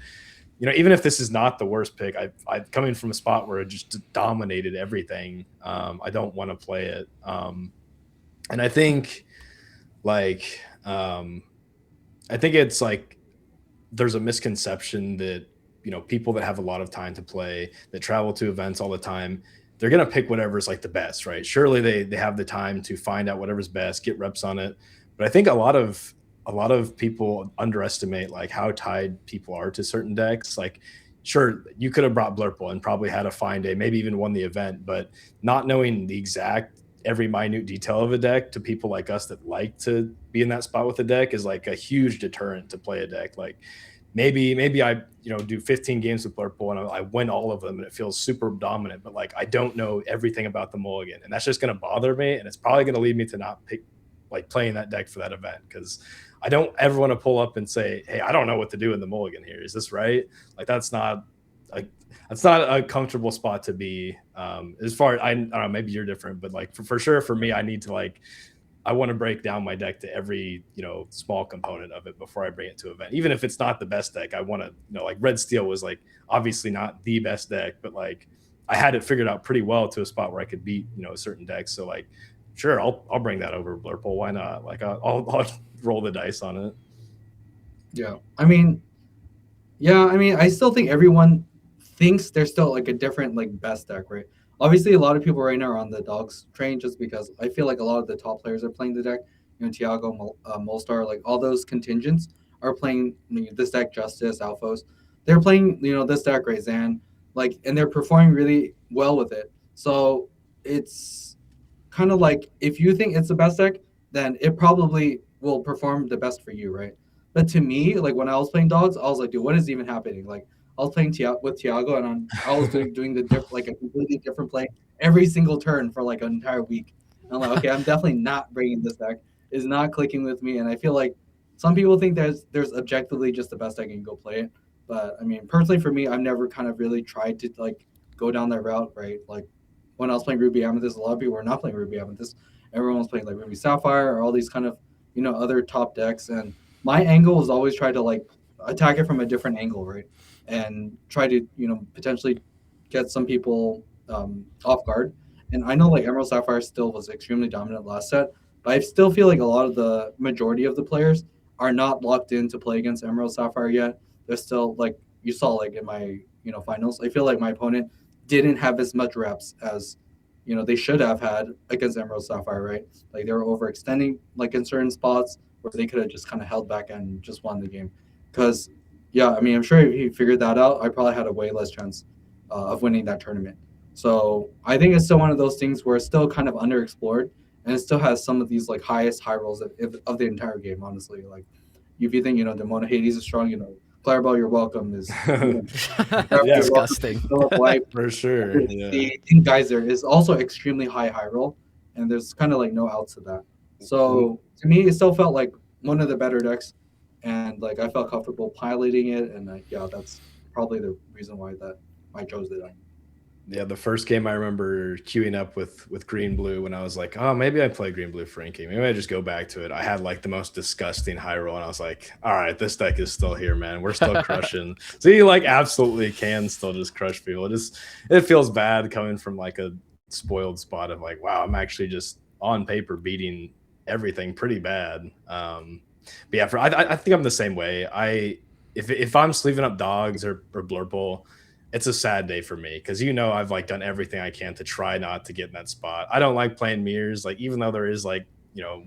even if this is not the worst pick, I coming from a spot where it just dominated everything. I don't want to play it. And I think it's like there's a misconception that people that have a lot of time to play, that travel to events all the time, they're gonna pick whatever's like the best, right? Surely they have the time to find out whatever's best, get reps on it. But I think a lot of people underestimate like how tied people are to certain decks. Like, sure, you could have brought Blurple and probably had a fine day, maybe even won the event, but not knowing the exact every minute detail of a deck to people like us that like to be in that spot with a deck is like a huge deterrent to play a deck. Like maybe I do 15 games with Blurple and I win all of them and it feels super dominant, but like I don't know everything about the mulligan, and that's just going to bother me, and it's probably going to lead me to not pick like playing that deck for that event, because I don't ever want to pull up and say, hey, I don't know what to do in the mulligan here. Is this right? Like that's not a comfortable spot to be. As far as I don't know, maybe you're different, but like for sure for me, I need to like I want to break down my deck to every, small component of it before I bring it to event. Even if it's not the best deck, I want to, like Red Steel was like obviously not the best deck, but like I had it figured out pretty well to a spot where I could beat, certain decks. So like, sure, I'll bring that over Blurple. Why not? Like I'll roll the dice on it. Yeah, I mean, I still think everyone thinks there's still like a different like best deck, right? Obviously, a lot of people right now are on the dogs train just because I feel like a lot of the top players are playing the deck. Tiago, Molstar, like all those contingents are playing this deck, Justice, Alphos. They're playing, this deck, Razan, like, and they're performing really well with it. So it's kind of like if you think it's the best deck, then it probably will perform the best for you, right? But to me, like when I was playing dogs, I was like, dude, what is even happening? Like I was playing with Tiago, and I was doing like a completely different play every single turn for like an entire week. And I'm like, okay, I'm definitely not bringing this deck. It's not clicking with me, and I feel like some people think there's objectively just the best deck and you go play it. But I mean, personally for me, I've never kind of really tried to like go down that route, right? Like when I was playing Ruby Amethyst, a lot of people were not playing Ruby Amethyst. Everyone was playing like Ruby Sapphire or all these kind of other top decks, and my angle was always try to like attack it from a different angle, right? And try to potentially get some people off guard. And I know like Emerald Sapphire still was extremely dominant last set, but I still feel like a lot of the majority of the players are not locked in to play against Emerald Sapphire yet. They're still like you saw like in my finals. I feel like my opponent didn't have as much reps as they should have had against Emerald Sapphire, right? Like they were overextending like in certain spots where they could have just kind of held back and just won the game. Because yeah, I mean, I'm sure if he figured that out, I probably had a way less chance of winning that tournament. So I think it's still one of those things where it's still kind of underexplored, and it still has some of these like highest high rolls of the entire game. Honestly, like if you think Demona Hades is strong, Clarabelle, you're welcome is Yeah, disgusting. for sure. The Yeah. King Geyser is also extremely high roll, and there's kind of like no outs to that. So to me, it still felt like one of the better decks, and like I felt comfortable piloting it, and that's probably the reason why I chose it. Yeah, the first game I remember queuing up with green blue when I was like, oh, maybe I play green blue Frankie. Maybe I just go back to it. I had like the most disgusting high roll, and I was like, all right, this deck is still here, man. We're still crushing. So you like absolutely can still just crush people. It feels bad coming from like a spoiled spot of like, wow, I'm actually just on paper beating everything pretty bad. But yeah, I think I'm the same way. If I'm sleeving up dogs or Blurple, it's a sad day for me because I've like done everything I can to try not to get in that spot. I don't like playing mirrors. Like even though there is like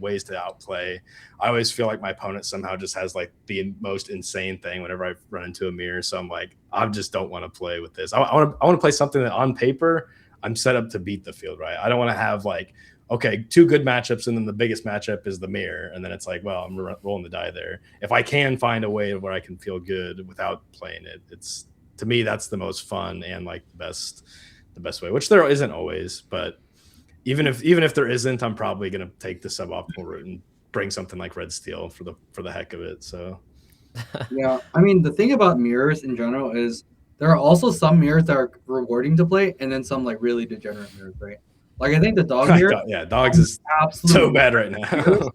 ways to outplay, I always feel like my opponent somehow just has like the most insane thing whenever I run into a mirror. So I'm like, I just don't want to play with this. I want to play something that on paper I'm set up to beat the field, right? I don't want to have like, okay, two good matchups and then the biggest matchup is the mirror, and then it's like, well, I'm rolling the die there. If I can find a way where I can feel good without playing it, it's, to me, that's the most fun and like the best way, which there isn't always. But even if there isn't, I'm probably gonna take the suboptimal route and bring something like Red Steel for the heck of it. So yeah, I mean the thing about mirrors in general is there are also some mirrors that are rewarding to play, and then some like really degenerate mirrors, right? Like I think the dog mirror, yeah, dogs is absolutely so bad right now.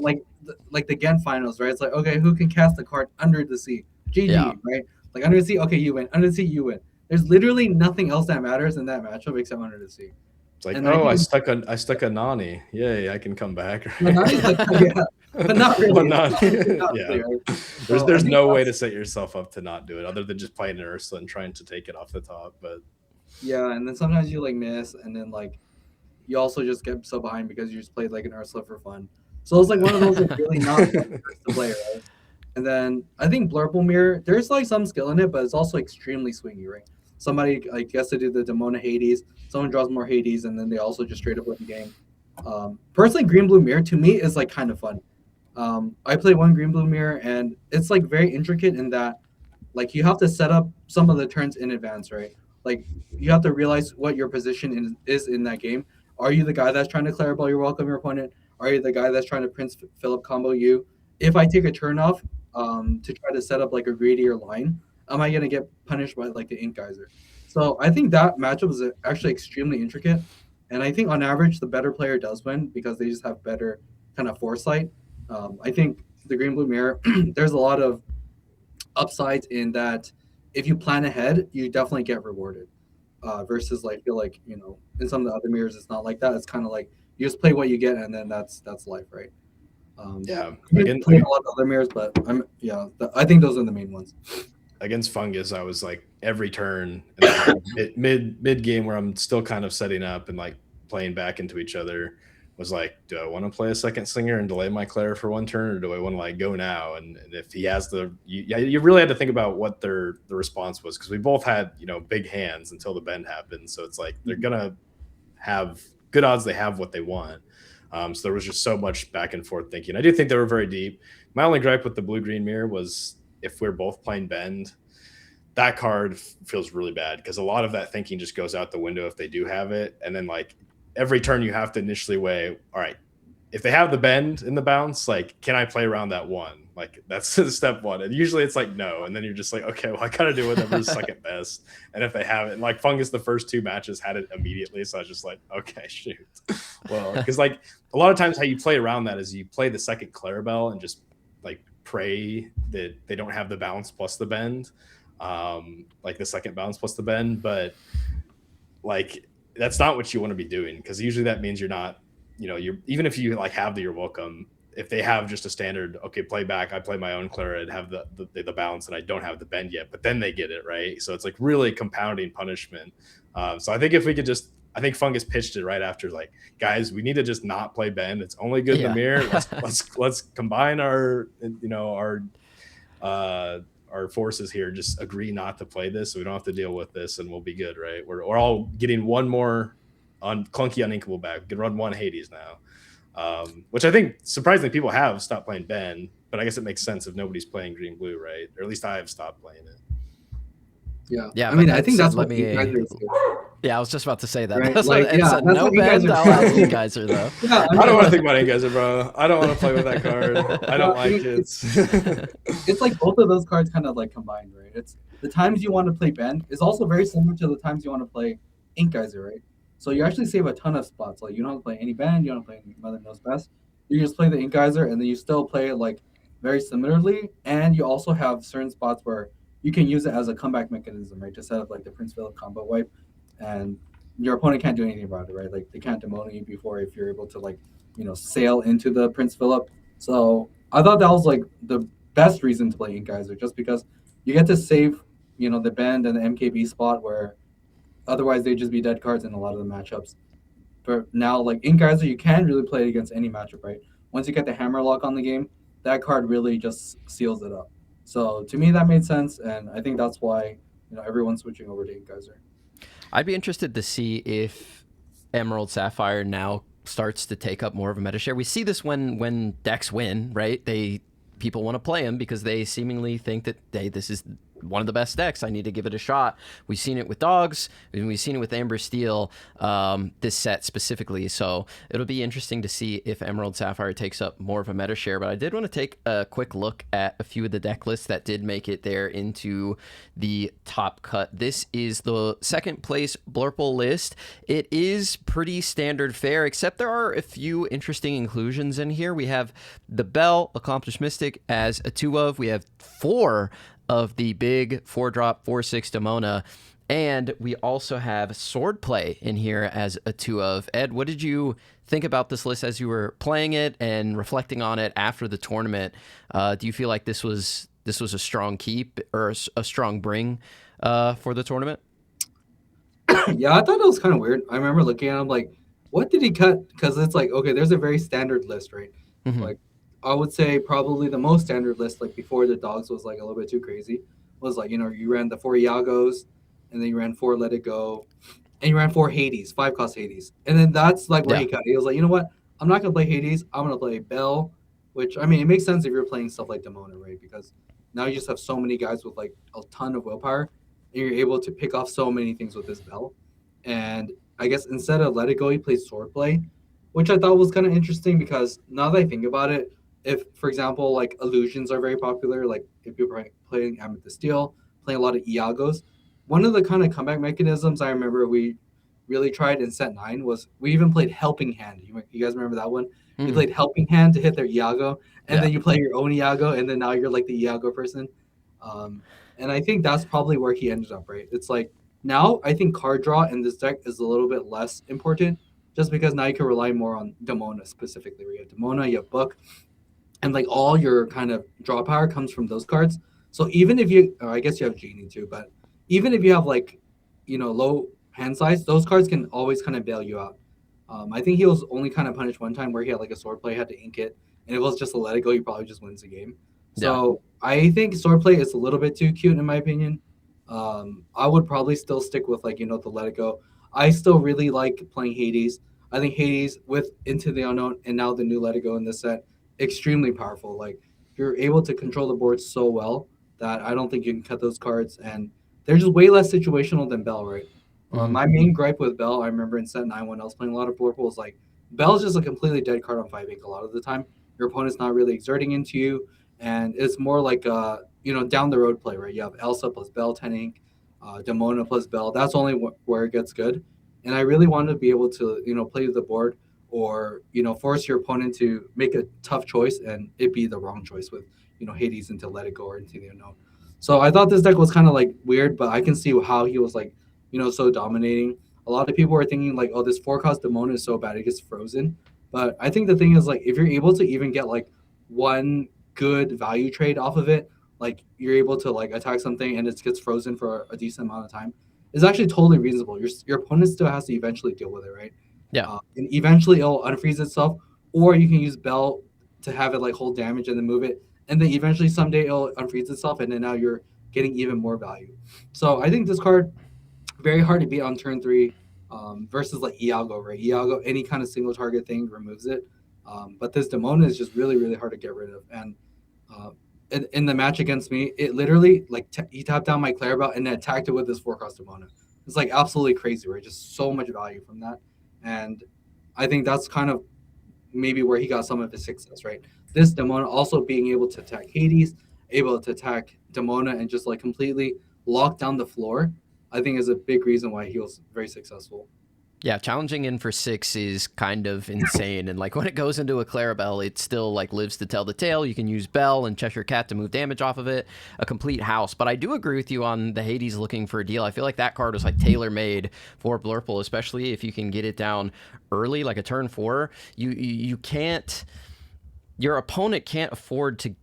like the Gen finals, right? It's like, okay, who can cast the card under the sea? GG, yeah. Right? Like under the sea, okay, you win. Under the sea, you win. There's literally nothing else that matters in that matchup except under the sea. It's like, I stuck a Nani. Yay, I can come back. Right? Yeah, but not really. Not really, right? There's no way to set yourself up to not do it other than just playing an Ursula and trying to take it off the top. But yeah, and then sometimes you like miss, and then like you also just get so behind because you just played like an Ursula for fun. So it's like one of those that's really not to play, right? And then I think Blurple Mirror, there's like some skill in it, but it's also extremely swingy, right? Somebody like gets to do the Demona Hades, someone draws more Hades, and then they also just straight up win the game. Personally, Green Blue Mirror to me is like kind of fun. I play one Green Blue Mirror, and it's like very intricate in that like you have to set up some of the turns in advance, right? Like you have to realize what your position is in that game. Are you the guy that's trying to Clarabelle your welcome your opponent? Are you the guy that's trying to Prince Philip combo you? If I take a turn off to try to set up like a greedier line, am I gonna get punished by like the Ink Geyser? So I think that matchup is actually extremely intricate. And I think on average, the better player does win because they just have better kind of foresight. I think the green blue mirror, there's a lot of upsides in that if you plan ahead, you definitely get rewarded. Versus like feel like in some of the other mirrors, it's not like that. It's kind of like you just play what you get, and then that's life, right? Yeah, I again, play a lot of other mirrors, but I think those are the main ones. against Fungus, I was like every turn and mid game where I'm still kind of setting up and like playing back into each other was like, do I want to play a second slinger and delay my Claire for one turn, or do I want to like go now? And if he has you really had to think about what the response was, because we both had big hands until the bend happened. So it's like they're gonna have good odds they have what they want. So there was just so much back and forth thinking. I do think they were very deep. My only gripe with the blue green mirror was if we're both playing bend, that card feels really bad because a lot of that thinking just goes out the window if they do have it. And then like every turn you have to initially weigh, all right, if they have the bend in the bounce, like, can I play around that one? Like that's step one. And usually it's like, no. And then you're just like, okay, well, I got to do whatever's second best. And if they have it, and like Fungus, the first two matches had it immediately. So I was just like, okay, shoot. Well, because like a lot of times how you play around that is you play the second Clarabelle and just like pray that they don't have the bounce plus the bend. Like the second bounce plus the bend, but like that's not what you want to be doing, because usually that means you're not, you're, even if you like have the you're welcome, if they have just a standard, okay, play back, I play my own Clara and have the bounce and I don't have the bend yet, but then they get it right. So it's like really compounding punishment. So I think if we could just, I think Fungus pitched it right after, like, guys, we need to just not play bend. It's only good in the mirror. Let's combine our forces here, just agree not to play this so we don't have to deal with this, and we'll be good, right? We're all getting one more on clunky uninkable back. We can run one Hades now, which I think surprisingly people have stopped playing Ben, but I guess it makes sense if nobody's playing green blue, right? Or at least I have stopped playing it. Yeah. I mean, I think that's let what me. you guys are. Yeah, I was just about to say that. Right? That's Like, it's a that's no what you guys bend. are I'll ask doing. you guys are though. Yeah, I don't want to think about Ingazer, bro. I don't want to play with that card. I don't like it. It's like both of those cards kind of like combined, right? It's the times you want to play bend is also very similar to the times you want to play Ink Geyser, right? So you actually save a ton of spots. Like you don't have to play any bend, you don't have to play any Mother Knows Best. You just play the Ink Geyser, and then you still play it like very similarly, and you also have certain spots where you can use it as a comeback mechanism, right? To set up like the Prince Philip combo wipe, and your opponent can't do anything about it, right? Like they can't demone you before if you're able to like, sail into the Prince Philip. So I thought that was like the best reason to play Ink Geyser, just because you get to save, the bend and the MKB spot where otherwise they'd just be dead cards in a lot of the matchups. But now like Ink Geyser, you can really play it against any matchup, right? Once you get the Hammerlock on the game, that card really just seals it up. So to me that made sense, and I think that's why everyone's switching over to Ink Geyser. I'd be interested to see if Emerald Sapphire now starts to take up more of a meta share. We see this when decks win, right? People want to play them because they seemingly think that this is one of the best decks. I need to give it a shot. We've seen it with Dogs, and we've seen it with Amber Steel, this set specifically. So it'll be interesting to see if Emerald Sapphire takes up more of a meta share. But I did want to take a quick look at a few of the deck lists that did make it there into the top cut. This is the second place Blurple list. It is pretty standard fare, except there are a few interesting inclusions in here. We have the Bell, Accomplished Mystic as a 2 of. We have 4 of the big 4-drop 4/6 Demona, and we also have Swordplay in here as a 2 of. Ed, what did you think about this list as you were playing it and reflecting on it after the tournament? Do you feel like this was a strong keep or a strong bring for the tournament? Yeah, I thought it was kind of weird. I remember looking at him like, what did he cut? Because it's like, okay, there's a very standard list, right? Mm-hmm. Like, I would say probably the most standard list, like before the Dogs was like a little bit too crazy, was like, you ran the 4 Iagos, and then you ran 4 Let It Go, and you ran 4 Hades, 5-cost Hades. And then that's like where he cut it. He was like, you know what? I'm not going to play Hades. I'm going to play Bell, which, I mean, it makes sense if you're playing stuff like Demona, right? Because now you just have so many guys with like a ton of willpower, and you're able to pick off so many things with this Bell. And I guess instead of Let It Go, he plays Swordplay, which I thought was kind of interesting because now that I think about it, if, for example, like illusions are very popular, like if you're playing Amethyst Steel, playing a lot of Iagos, one of the kind of comeback mechanisms I remember we really tried in set 9 was we even played Helping Hand. You guys remember that one? You Hmm. played Helping Hand to hit their Iago, and Yeah. then you play your own Iago, and then now you're like the Iago person. Um, and I think that's probably where he ended up, right? It's like now I think card draw in this deck is a little bit less important just because now you can rely more on Demona specifically. Where you have Demona, you have Book, and like all your kind of draw power comes from those cards. So even if you, I guess you have Genie too, but even if you have like, low hand size, those cards can always kind of bail you out. I think he was only kind of punished one time where he had like a sword play, had to ink it, and it was just a let it go. He probably just wins the game. Yeah. So I think sword play is a little bit too cute in my opinion. I would probably still stick with like the let it go. I still really like playing Hades. I think Hades with Into the Unknown and now the new Let It Go in this set extremely powerful. Like you're able to control the board so well that I don't think you can cut those cards, and they're just way less situational than Bell, right? Hmm. My main gripe with Bell, I remember in set 9 when I was playing a lot of Blurple, was like Bell's just a completely dead card on 5 ink a lot of the time. Your opponent's not really exerting into you, and it's more like down the road play, right? You have Elsa plus Bell 10 ink, Demona plus Bell. That's only where it gets good. And I really want to be able to play the board or force your opponent to make a tough choice and it be the wrong choice with Hades into Let It Go or into the Unknown. So I thought this deck was kind of like weird, but I can see how he was like so dominating. A lot of people were thinking like, oh, this 4 cost Demona is so bad it gets frozen. But I think the thing is like if you're able to even get like one good value trade off of it, like you're able to like attack something and it gets frozen for a decent amount of time, is actually totally reasonable. Your opponent still has to eventually deal with it, right? Yeah. And eventually it'll unfreeze itself, or you can use Bell to have it like hold damage and then move it, and then eventually someday it'll unfreeze itself, and then now you're getting even more value. So I think this card very hard to beat on turn 3 versus like Iago, right? Iago, any kind of single target thing removes it, but this Demona is just really really hard to get rid of. And uh, in the match against me, it literally like he tapped down my Clarabelle and then attacked it with his 4 cost Demona. It's like absolutely crazy, right? Just so much value from that, and I think that's kind of maybe where he got some of his success, right? This Demona also being able to attack Hades, able to attack Demona and just like completely lock down the floor, I think is a big reason why he was very successful. Yeah, challenging in for 6 is kind of insane, and like when it goes into a Clarabelle, it still like lives to tell the tale. You can use Bell and Cheshire Cat to move damage off of it, a complete house. But I do agree with you on the Hades looking for a deal. I feel like that card was like tailor made for Blurple, especially if you can get it down early, like a turn 4. You can't, your opponent can't afford to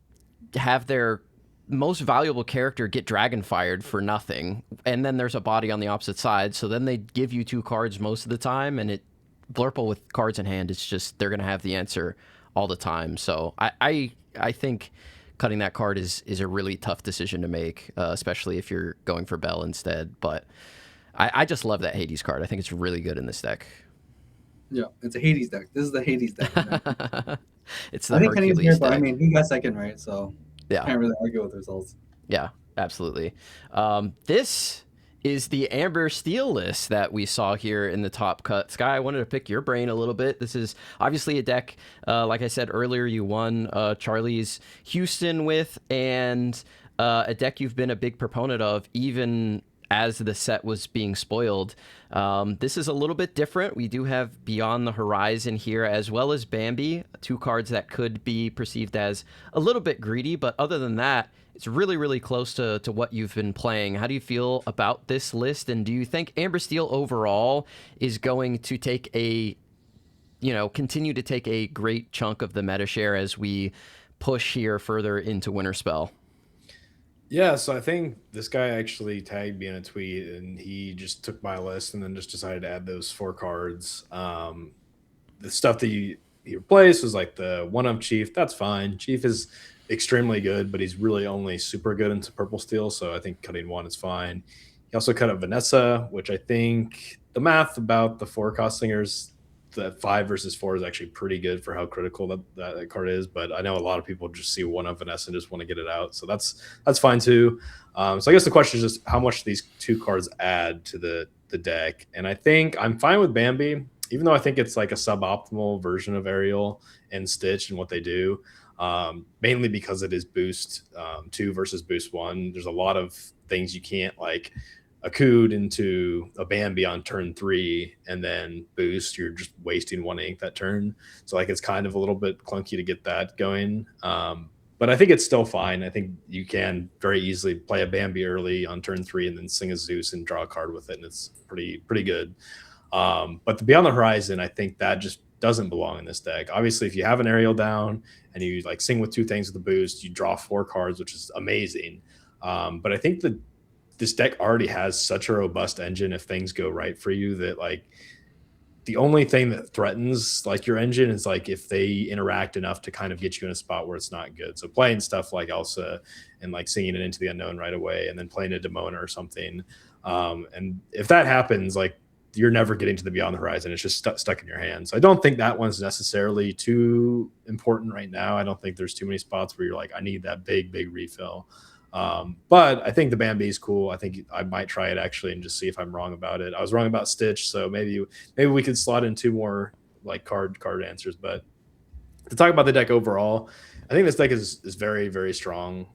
have their most valuable character get dragon fired for nothing, and then there's a body on the opposite side, so then they give you 2 cards most of the time, and it Blurple with cards in hand, it's just they're gonna have the answer all the time. So I think cutting that card is a really tough decision to make, especially if you're going for Bell instead. But I just love that Hades card. I think it's really good in this deck. Yeah, it's a Hades deck. This is the Hades deck. It's the I think Kenny's here, Hercules but I deck. mean, he got second, right? So Yeah. can't really argue with results. Yeah, absolutely. This is the Amber Steel list that we saw here in the top cut. Sky, I wanted to pick your brain a little bit. This is obviously a deck, like I said earlier, you won Charlie's Houston with, and a deck you've been a big proponent of, even as the set was being spoiled. This is a little bit different. We do have Beyond the Horizon here, as well as Bambi, 2 cards that could be perceived as a little bit greedy, but other than that, it's really, really close to what you've been playing. How do you feel about this list, and do you think Amber Steel overall is going to take a, continue to take a great chunk of the meta share as we push here further into Winterspell? Yeah, so I think this guy actually tagged me in a tweet, and he just took my list and then just decided to add those 4 cards. The stuff that he replaced was like the 1-up Chief. That's fine. Chief is extremely good, but he's really only super good into Purple Steel, so I think cutting 1 is fine. He also cut a Vanessa, which I think the math about the 4-cost singers, the 5 versus 4 is actually pretty good for how critical that card is. But I know a lot of people just see 1-up Vanessa and just want to get it out, so that's fine too. So I guess the question is just how much these 2 cards add to the deck, and I think I'm fine with Bambi, even though I think it's like a suboptimal version of Ariel and Stitch and what they do. Mainly because it is boost 2 versus boost 1. There's a lot of things you can't like a Cood into a Bambi on turn 3 and then boost, you're just wasting 1 ink that turn. So like it's kind of a little bit clunky to get that going. But I think it's still fine. I think you can very easily play a Bambi early on turn 3 and then sing a Zeus and draw a card with it, and it's pretty good. But the Beyond the Horizon, I think that just doesn't belong in this deck. Obviously, if you have an aerial down and you like sing with 2 things with the boost, you draw 4 cards, which is amazing. But I think that this deck already has such a robust engine if things go right for you that like the only thing that threatens like your engine is like if they interact enough to kind of get you in a spot where it's not good. So playing stuff like Elsa and like singing it Into the Unknown right away and then playing a Demona or something. And if that happens, like you're never getting to the Beyond the Horizon. It's just stuck in your hands. So I don't think that one's necessarily too important right now. I don't think there's too many spots where you're like, I need that big refill. But I think the Bambi is cool. I think I might try it actually and just see if I'm wrong about it. I was wrong about Stitch, so maybe we could slot in 2 more like card answers. But to talk about the deck overall, I think this deck is very strong.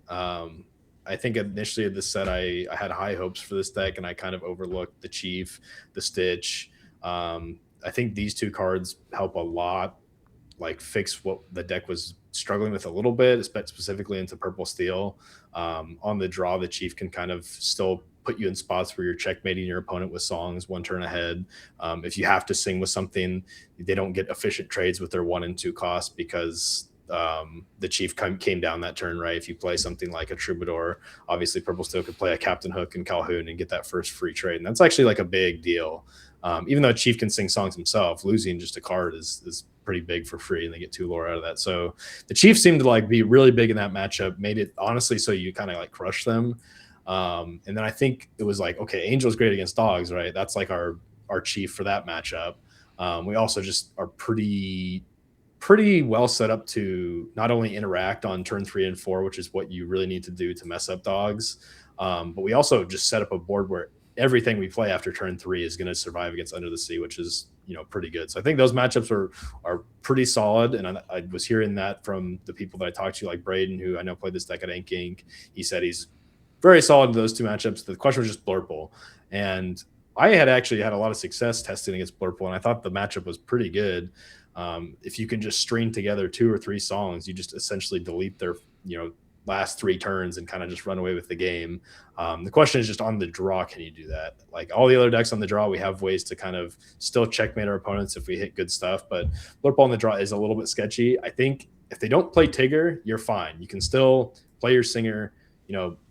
I think initially this set I had high hopes for this deck, and I kind of overlooked the Chief, the Stitch. I think these 2 cards help a lot, like fix what the deck was struggling with a little bit, specifically into Purple Steel. On the draw, the Chief can kind of still put you in spots where you're checkmating your opponent with songs 1 turn ahead. If you have to sing with something, they don't get efficient trades with their 1 and 2 costs because the Chief came down that turn, right? If you play something like a Troubadour, obviously Purple Steel could play a Captain Hook and Calhoun and get that first free trade, and that's actually like a big deal. Even though Chief can sing songs himself, losing just a card is pretty big for free, and they get 2 lore out of that. So the Chief seemed to like be really big in that matchup, made it honestly so you kind of like crush them. And then I think it was like, okay, Angel's great against dogs, right? That's like our Chief for that matchup. We also just are pretty well set up to not only interact on turn 3 and 4, which is what you really need to do to mess up dogs, but we also just set up a board where everything we play after turn 3 is going to survive against Under the Sea, which is, pretty good. So I think those matchups are pretty solid. And I was hearing that from the people that I talked to, like Braden, who I know played this deck at Ink Inc. He said he's very solid in those 2 matchups. The question was just Blurple. And I had actually had a lot of success testing against Blurple, and I thought the matchup was pretty good. If you can just string together 2 or 3 songs, you just essentially delete their, last 3 turns and kind of just run away with the game. The question is just on the draw, can you do that? Like all the other decks on the draw, we have ways to kind of still checkmate our opponents if we hit good stuff, but Blurple on the draw is a little bit sketchy. I think if they don't play Tigger, you're fine. You can still play your Singer,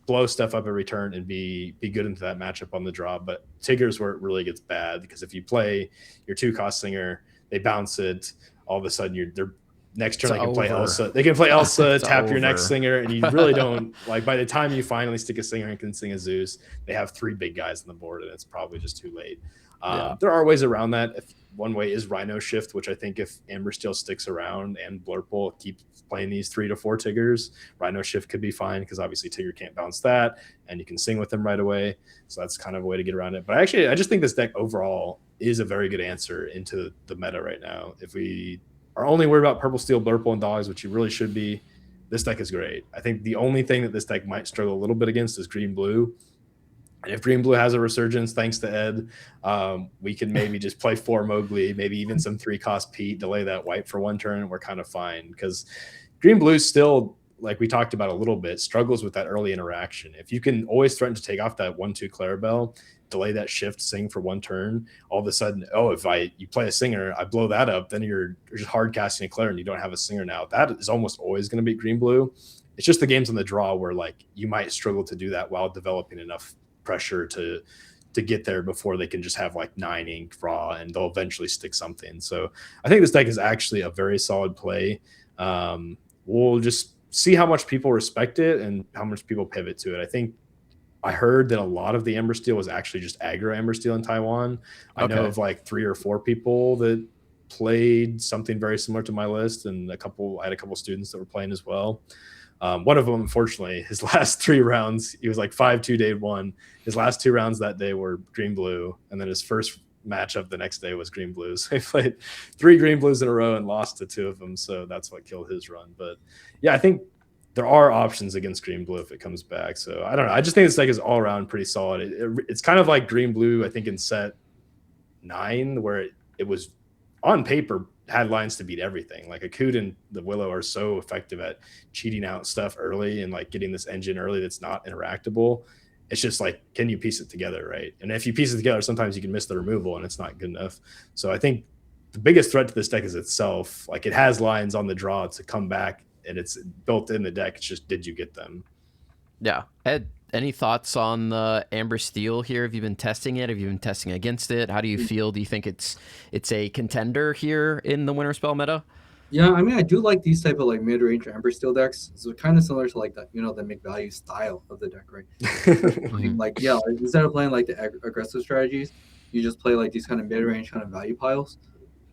blow stuff up every turn and be good into that matchup on the draw. But Tigger's where it really gets bad, because if you play your 2-cost Singer, they bounce it, all of a sudden they're next turn they can play Elsa. They can play Elsa, tap your next Singer, and you really don't like by the time you finally stick a Singer and can sing a Zeus, they have 3 big guys on the board, and it's probably just too late. There are ways around that. One way is Rhino Shift, which I think if Amber Steel sticks around and Blurple keeps playing these 3 to 4 Tiggers, Rhino Shift could be fine because obviously Tigger can't bounce that, and you can sing with them right away. So that's kind of a way to get around it. But actually, I just think this deck overall is a very good answer into the meta right now. If we are only worried about Purple Steel, Blurple, and dogs, which you really should be, this deck is great. I think the only thing that this deck might struggle a little bit against is Green Blue. And if Green Blue has a resurgence, thanks to Ed, we can maybe just play 4 Mowgli, maybe even some 3-cost Pete, delay that white for 1 turn, and we're kind of fine. Because Green Blue still, like we talked about a little bit, struggles with that early interaction. If you can always threaten to take off that 1/2 Clarabelle, delay that shift, sing for 1 turn, all of a sudden, if you play a Singer, I blow that up, then you're just hard casting a Claire and you don't have a Singer now. That is almost always going to be Green Blue. It's just the games on the draw where like you might struggle to do that while developing enough pressure to get there before they can just have like 9 ink raw, and they'll eventually stick something. So I think this deck is actually a very solid play. We'll just see how much people respect it and how much people pivot to it. I heard that a lot of the Ember Steel was actually just aggro Ember Steel in Taiwan. I know of like 3 or 4 people that played something very similar to my list, and I had a couple students that were playing as well. One of them, unfortunately, his last 3 rounds, he was like 5-2 day 1. His last 2 rounds that day were Green Blue, and then his first matchup the next day was Green Blue. So he played 3 Green Blues in a row and lost to 2 of them. So that's what killed his run. But yeah, I think there are options against green blue if it comes back. So I don't know. I just think this deck is all around pretty solid. It's kind of like green blue, I think, in set 9, where it was on paper had lines to beat everything. Like Akud and the Willow are so effective at cheating out stuff early and like getting this engine early that's not interactable. It's just like, can you piece it together, right? And if you piece it together, sometimes you can miss the removal and it's not good enough. So I think the biggest threat to this deck is itself. Like, it has lines on the draw to come back, and it's built in the deck. It's just, did you get them? Yeah. Ed, any thoughts on the Amber Steel here? Have you been testing it? Have you been testing against it? How do you feel? Do you think it's a contender here in the Winterspell meta? Yeah, I mean, I do like these type of like mid-range Amber Steel decks. So kind of similar to like that, the McValue style of the deck, right? Like, yeah, like, instead of playing like the aggressive strategies, you just play like these kind of mid-range kind of value piles.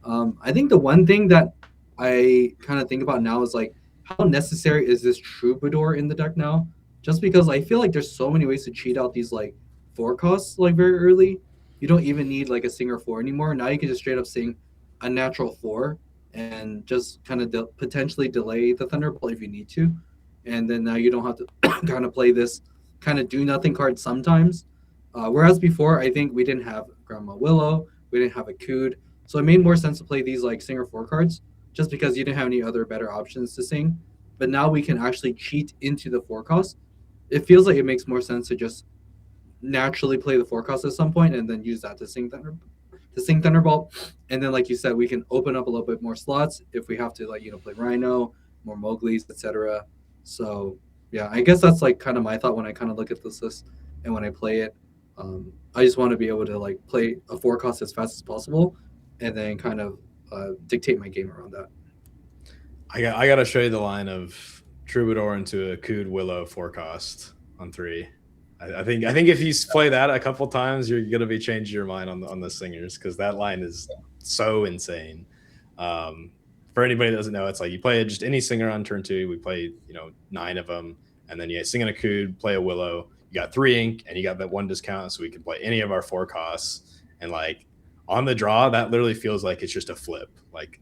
I think the one thing that I kind of think about now is like, how necessary is this Troubadour in the deck now? Just because I feel like there's so many ways to cheat out these like 4 costs like very early. You don't even need like a Singer 4 anymore. Now you can just straight up sing a natural 4 and just kind of potentially delay the Thunderbolt if you need to. And then now you don't have to kind of play this kind of do nothing card sometimes. Whereas before, I think we didn't have Grandma Willow, we didn't have a Cood. So it made more sense to play these like Singer 4 cards just because you didn't have any other better options to sing. But now we can actually cheat into the 4 cost. It feels like it makes more sense to just naturally play the 4 cost at some point and then use that to sing Thunderbolt. And then, like you said, we can open up a little bit more slots if we have to, like, play Rhino, more Mowgli's, etc. So yeah, I guess that's like kind of my thought when I kind of look at this list and when I play it. I just want to be able to like play a 4 cost as fast as possible and then kind of dictate my game around that. I got to show you the line of Troubadour into a Cood Willow 4 cost on 3. I think if you play that a couple times, you're gonna be changing your mind on the singers, because that line is so insane. For anybody that doesn't know, it's like you play just any singer on turn 2. We play 9 of them, and then you sing in a Cood, play a Willow. You got 3 ink, and you got that 1 discount, so we can play any of our 4 costs. And like on the draw, that literally feels like it's just a flip. Like,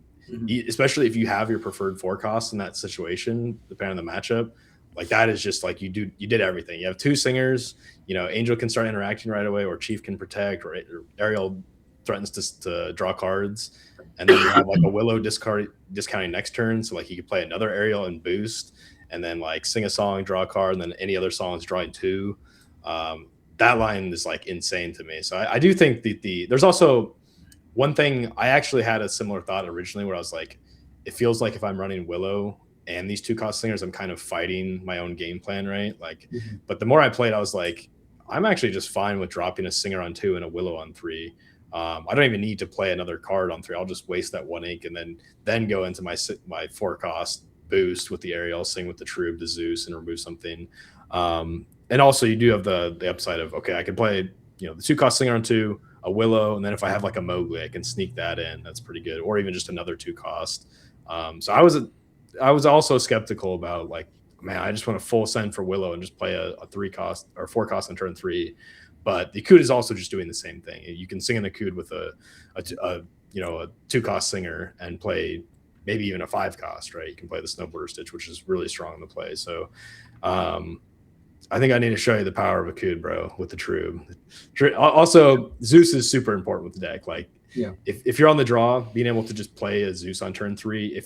especially if you have your preferred 4 costs in that situation, depending on the matchup. Like, that is just like you did everything. You have 2 singers, Angel can start interacting right away, or Chief can protect, or Ariel threatens to draw cards, and then you have like a Willow discounting next turn, so like you could play another Ariel and boost, and then like sing a song, draw a card, and then any other songs drawing 2. That line is like insane to me. So I do think there's also one thing. I actually had a similar thought originally, where I was like, it feels like if I'm running Willow and these 2 cost singers, I'm kind of fighting my own game plan, right? Like, but the more I played, I was like, I'm actually just fine with dropping a singer on 2 and a Willow on 3. I don't even need to play another card on 3. I'll just waste that 1 ink and then go into my 4 cost boost with the Ariel, sing with the Troob, the Zeus, and remove something. And also you do have the upside of, okay, I can play the 2 cost singer on 2, a Willow, and then if I have like a Mowgli, I can sneak that in. That's pretty good. Or even just another 2 cost. So I was also skeptical about, like, man, I just want to full send for Willow and just play a 3 cost or 4 cost on turn 3. But the Cood is also just doing the same thing. You can sing in a Cood with a 2 cost singer and play maybe even a 5 cost, right? You can play the Snowboarder Stitch, which is really strong in the play. So I think I need to show you the power of a Cood, bro, with the Troob. Also, Zeus is super important with the deck. Like, yeah, if you're on the draw, being able to just play a Zeus on turn 3,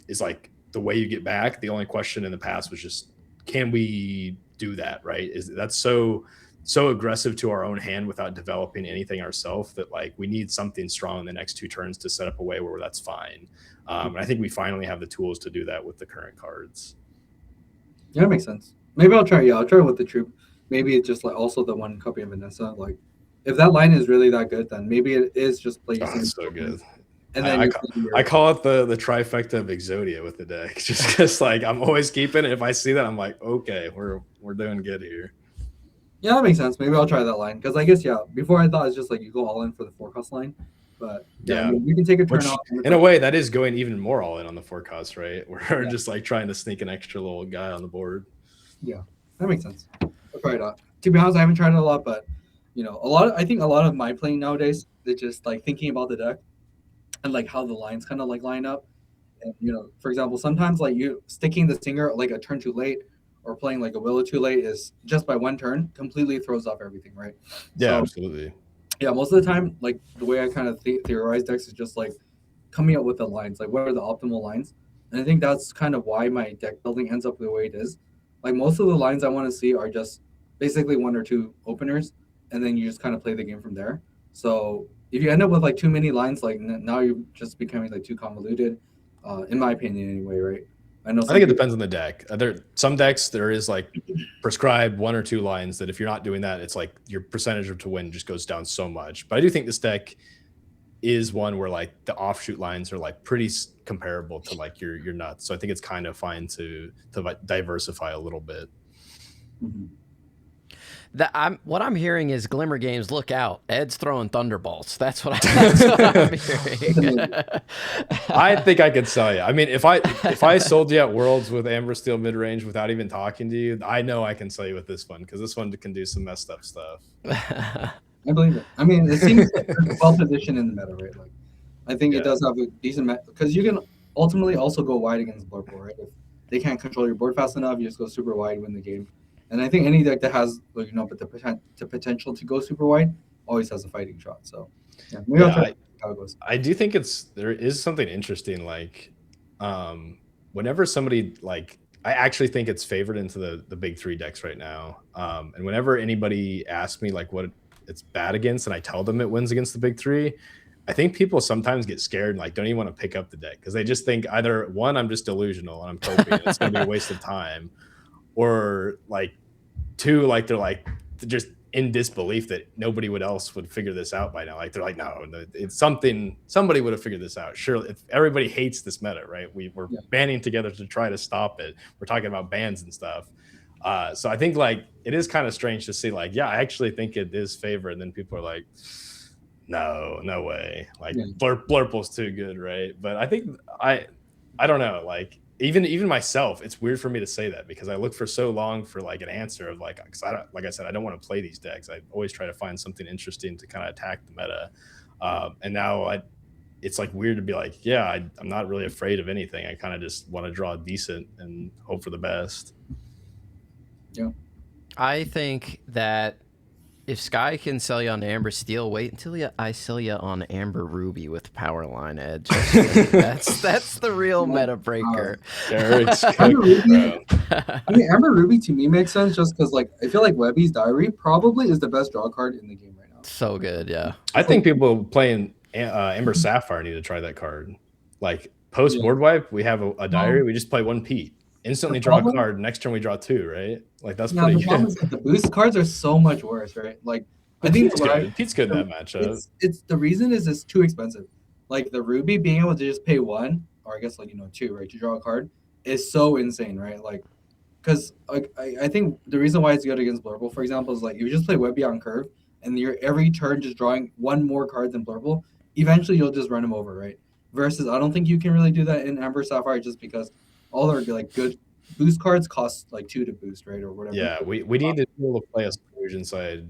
is like the way you get back. The only question in the past was just, can we do that, right? That's so aggressive to our own hand without developing anything ourselves, that like we need something strong in the next 2 turns to set up a way where that's fine. And I think we finally have the tools to do that with the current cards. Yeah, that makes sense. Maybe I'll try with the Troop. Maybe it's just like also the 1 copy of Vanessa. Like, if that line is really that good, then maybe it is just play. Oh, it's so good. And then I call it the trifecta of Exodia with the deck, just because like I'm always keeping it. If I see that, I'm like, okay, we're doing good here. Yeah, that makes sense. Maybe I'll try that line, because I guess before I thought it's just like you go all in for the 4 cost line, but yeah, you can take a turn off. In a way, that is going even more all in on the 4 cost, right? We're just like trying to sneak an extra little guy on the board. Yeah, that makes sense. I'll try it out. To be honest, I haven't tried it a lot, but I think a lot of my playing nowadays, they're just like thinking about the deck and like how the lines kind of like line up, And for example, sometimes like you sticking the Stinger like a turn too late, or playing like a Willow too late is just by one turn completely throws off everything, right? Yeah, So absolutely. yeah, most of the time, like the way I kind of theorize decks is just like coming up with the lines, like what are the optimal lines, and I think that's kind of why my deck building ends up the way it is. Like most of the lines I want to see are just basically one or two openers, and then you just kind of play the game from there. So if you end up with like too many lines, like now you're just becoming like too convoluted, in my opinion, anyway, right? I think it depends on the deck. Some decks there is like prescribed one or two lines that if you're not doing that, it's like your percentage to win just goes down so much. But I do think this deck is one where like the offshoot lines are like pretty comparable to like your nuts. So I think it's kind of fine to diversify a little bit. Mm-hmm. What I'm hearing is Glimmer Games, look out. Ed's throwing thunderbolts. That's what I'm hearing. I think I could sell you. I mean, if I sold you at Worlds with Amber Steel mid range without even talking to you, I know I can sell you with this one because this one can do some messed up stuff. I believe it. I mean, it seems well positioned in the meta, right? Like, I think it does have a decent meta because you can ultimately also go wide against Blurple, right? If they can't control your board fast enough, you just go super wide, win the game. And I think any deck that has, but the potential to go super wide always has a fighting shot. So, I'll try how it goes. I do think there is something interesting. Like, whenever somebody like, I actually think it's favored into the big three decks right now. And whenever anybody asks me like what it's bad against, and I tell them it wins against the big three, I think people sometimes get scared and like don't even want to pick up the deck because they just think either one, I'm just delusional and I'm coping, it's going to be a waste of time, or like two, like they're just in disbelief that nobody else would figure this out by now. Like they're like, no, it's somebody would have figured this out. Sure, if everybody hates this meta, right? We're banding together to try to stop it. We're talking about bans and stuff. So I think like it is kind of strange to see like, yeah, I actually think it is favored, and then people are like, no way. Like Blurple's too good, right? But I think I don't know, like even myself, it's weird for me to say that because I look for so long for like an answer of like, because like I said, I don't want to play these decks. I always try to find something interesting to kind of attack the meta. And now it's like weird to be like, yeah, I'm not really afraid of anything. I kind of just want to draw decent and hope for the best. Yeah. I think that if Sky can sell you on Amber Steel, wait until I sell you on Amber Ruby with Powerline Edge. That's the real meta breaker. Amber Ruby to me makes sense just because like I feel like Webby's Diary probably is the best draw card in the game right now. So good, yeah. I think people playing Ember Sapphire need to try that card. Like post board wipe, we have a diary. We just play one Pete. Instantly draw a card. Next turn we draw two, right? Like that's pretty good. The boost cards are so much worse, right? Like I think Pete's good in that matchup. It's the reason is it's too expensive. Like the Ruby being able to just pay one, or I guess like two, right, to draw a card is so insane, right? Like because like I think the reason why it's good against Blurple, for example, is like if you just play Webby on curve and you're every turn just drawing one more card than Blurple, eventually you'll just run him over, right? Versus I don't think you can really do that in Amber Sapphire just because all their like good boost cards cost like 2 to boost, right, or whatever. Yeah, we need to be able to play a Scrooge inside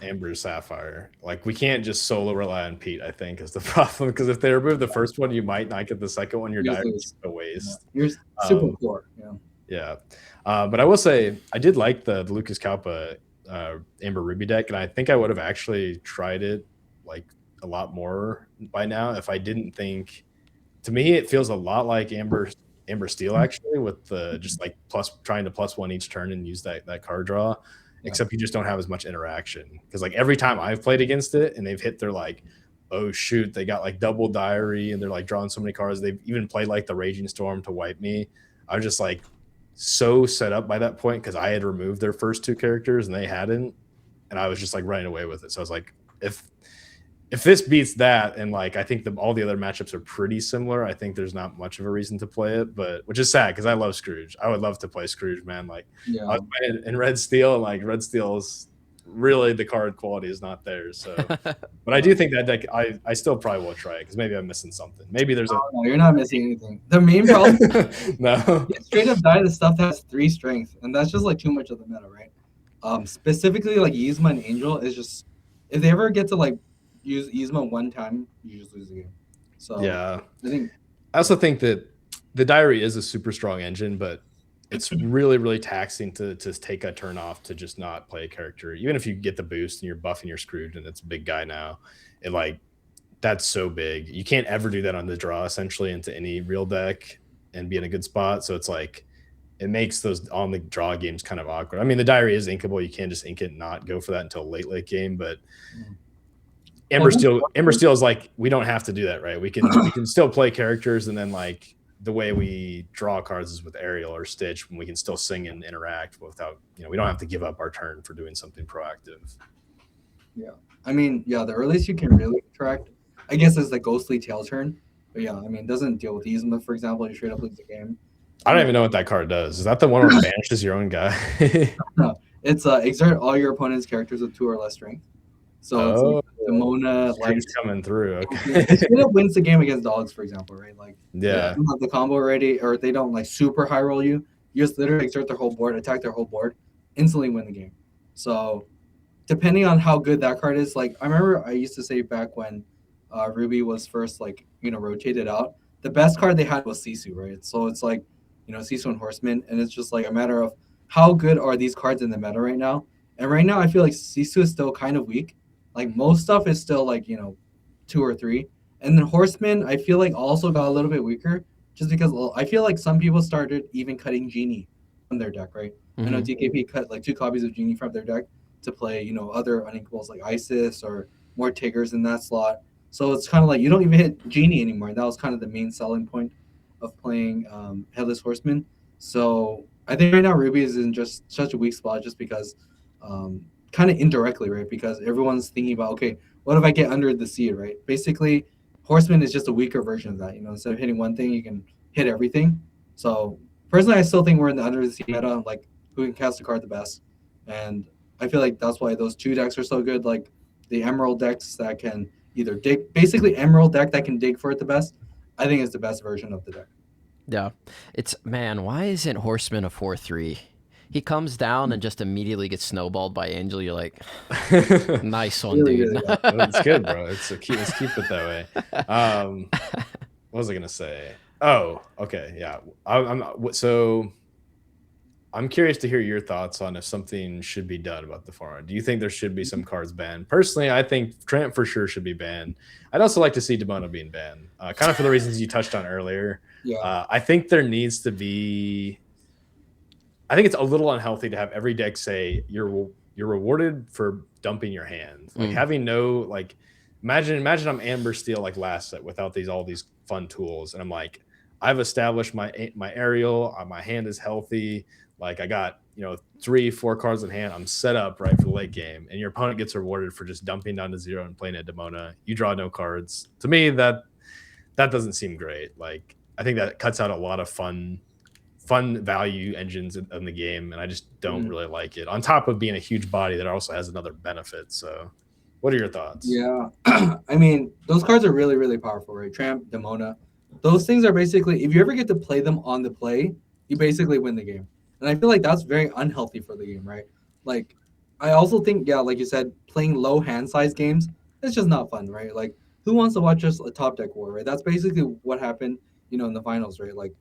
Amber Sapphire. Like we can't just solo rely on Pete, I think, is the problem. Because if they remove the first one, you might not get the second one. Your diary is a waste. You're super poor. Yeah. But I will say I did like the Lucas Kalpa Amber Ruby deck, and I think I would have actually tried it like a lot more by now if I didn't think. To me, it feels a lot like Amber Steel actually, with the just like trying to +1 each turn and use that card draw, except you just don't have as much interaction because like every time I've played against it and they've hit their like, oh shoot, they got like double diary and they're like drawing so many cards. They've even played like the Raging Storm to wipe me. I was just like so set up by that point because I had removed their first two characters and they hadn't, and I was just like running away with it. So I was like, if this beats that, and like I think all the other matchups are pretty similar, I think there's not much of a reason to play it. But which is sad because I love Scrooge. I would love to play Scrooge, man. Like I was playing in Red Steel, and like Red Steel's really the card quality is not there. So, but I do think that deck I still probably will try it because maybe I'm missing something. Maybe there's no, you're not missing anything. The main problem, no, you straight up die to stuff that has 3 strength, and that's just like too much of the meta, right? Specifically like Yzma and Angel is just if they ever get to like use Yzma one time, you just lose the game. So yeah, I also think that the diary is a super strong engine, but it's really, really taxing to take a turn off to just not play a character. Even if you get the boost and you're buffing, you're screwed, and it's a big guy now. It like that's so big. You can't ever do that on the draw essentially into any real deck and be in a good spot. So it's like it makes those on the draw games kind of awkward. I mean, the diary is inkable. You can't just ink it and not go for that until late game, but Ember Steel is like we don't have to do that, right? We can still play characters, and then like the way we draw cards is with Ariel or Stitch, when we can still sing and interact without, we don't have to give up our turn for doing something proactive. Yeah, I mean, the earliest you can really interact, I guess, is the Ghostly Tail turn. But yeah, I mean, it doesn't deal with these. But for example, you straight up lose the game. I don't even know what that card does. Is that the one where it banishes your own guy? No, it's exert all your opponent's characters with 2 or less strength. So it's like Demona, like coming through. Okay, it wins the game against dogs, for example, right? Like, yeah, they don't have the combo already, or they don't like super high roll you. You just literally exert their whole board, attack their whole board, instantly win the game. So, depending on how good that card is, like I remember I used to say back when Ruby was first rotated out, the best card they had was Sisu, right? So it's like Sisu and Horseman, and it's just like a matter of how good are these cards in the meta right now. And right now, I feel like Sisu is still kind of weak. Like most stuff is still like 2 or 3, and then Horseman I feel like also got a little bit weaker just because I feel like some people started even cutting Genie from their deck, right? I know DKP cut like 2 copies of Genie from their deck to play other uninkables like Isis or more Tigers in that slot. So it's kind of like you don't even hit Genie anymore. That was kind of the main selling point of playing Headless Horseman. So I think right now Ruby is in just such a weak spot just because kind of indirectly, right? Because everyone's thinking about, okay, what if I get under the seed, right? Basically, Horseman is just a weaker version of that. Instead of hitting one thing, you can hit everything. So personally, I still think we're in the under the seed meta, like who can cast the card the best. And I feel like that's why those 2 decks are so good. Like the Emerald decks that can either dig, basically Emerald deck that can dig for it the best, I think is the best version of the deck. Yeah. Why isn't Horseman a 4/3? He comes down and just immediately gets snowballed by Angel. You're like, nice one, Really, dude. really it's good, bro. Let's keep it that way. What was I gonna say? Oh, okay, yeah. I'm curious to hear your thoughts on if something should be done about the format. Do you think there should be some cards banned? Personally, I think Tramp for sure should be banned. I'd also like to see Demona being banned, kind of for the reasons you touched on earlier. Yeah. I think there needs to be. I think it's a little unhealthy to have every deck say you're rewarded for dumping your hand. Like having no like, imagine I'm Amber Steel like last set without all these fun tools, and I'm like, I've established my Ariel, my hand is healthy. Like I got 3-4 cards in hand. I'm set up right for the late game, and your opponent gets rewarded for just dumping down to 0 and playing at Demona. You draw no cards. To me, that doesn't seem great. Like I think that cuts out a lot of fun value engines in the game, and I just don't really like it. On top of being a huge body that also has another benefit. So, what are your thoughts? Yeah, I mean those cards are really really powerful, right? Tramp, Demona, those things are basically if you ever get to play them on the play, you basically win the game. And I feel like that's very unhealthy for the game, right? Like, I also think, like you said, playing low hand size games, it's just not fun, right? Like, who wants to watch just a top deck war, right? That's basically what happened, in the finals, right? Like,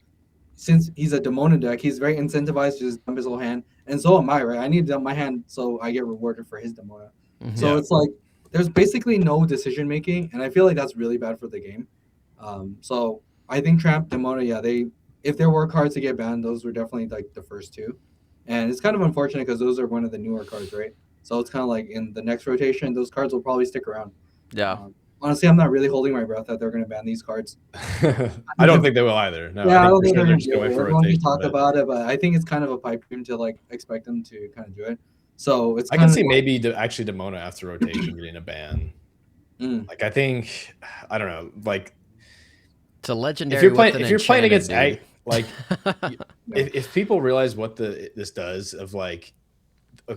since he's a Demona deck, he's very incentivized to just dump his whole hand. And so am I, right? I need to dump my hand so I get rewarded for his Demona. So it's like, there's basically no decision making, and I feel like that's really bad for the game. So I think Tramp, Demona, if there were cards to get banned, those were definitely like the first 2. And it's kind of unfortunate because those are one of the newer cards, right? So it's kind of like in the next rotation, those cards will probably stick around. Yeah. Honestly, I'm not really holding my breath that they're going to ban these cards. I don't think they will either. No, I don't think they're going to do it. Everyone can talk about it, but I think it's kind of a pipe dream to like expect them to kind of do it. So it's I can see maybe actually Demona after rotation getting a ban. Like I think, I don't know, like it's a legendary. If you're playing against like if people realize what this does of like,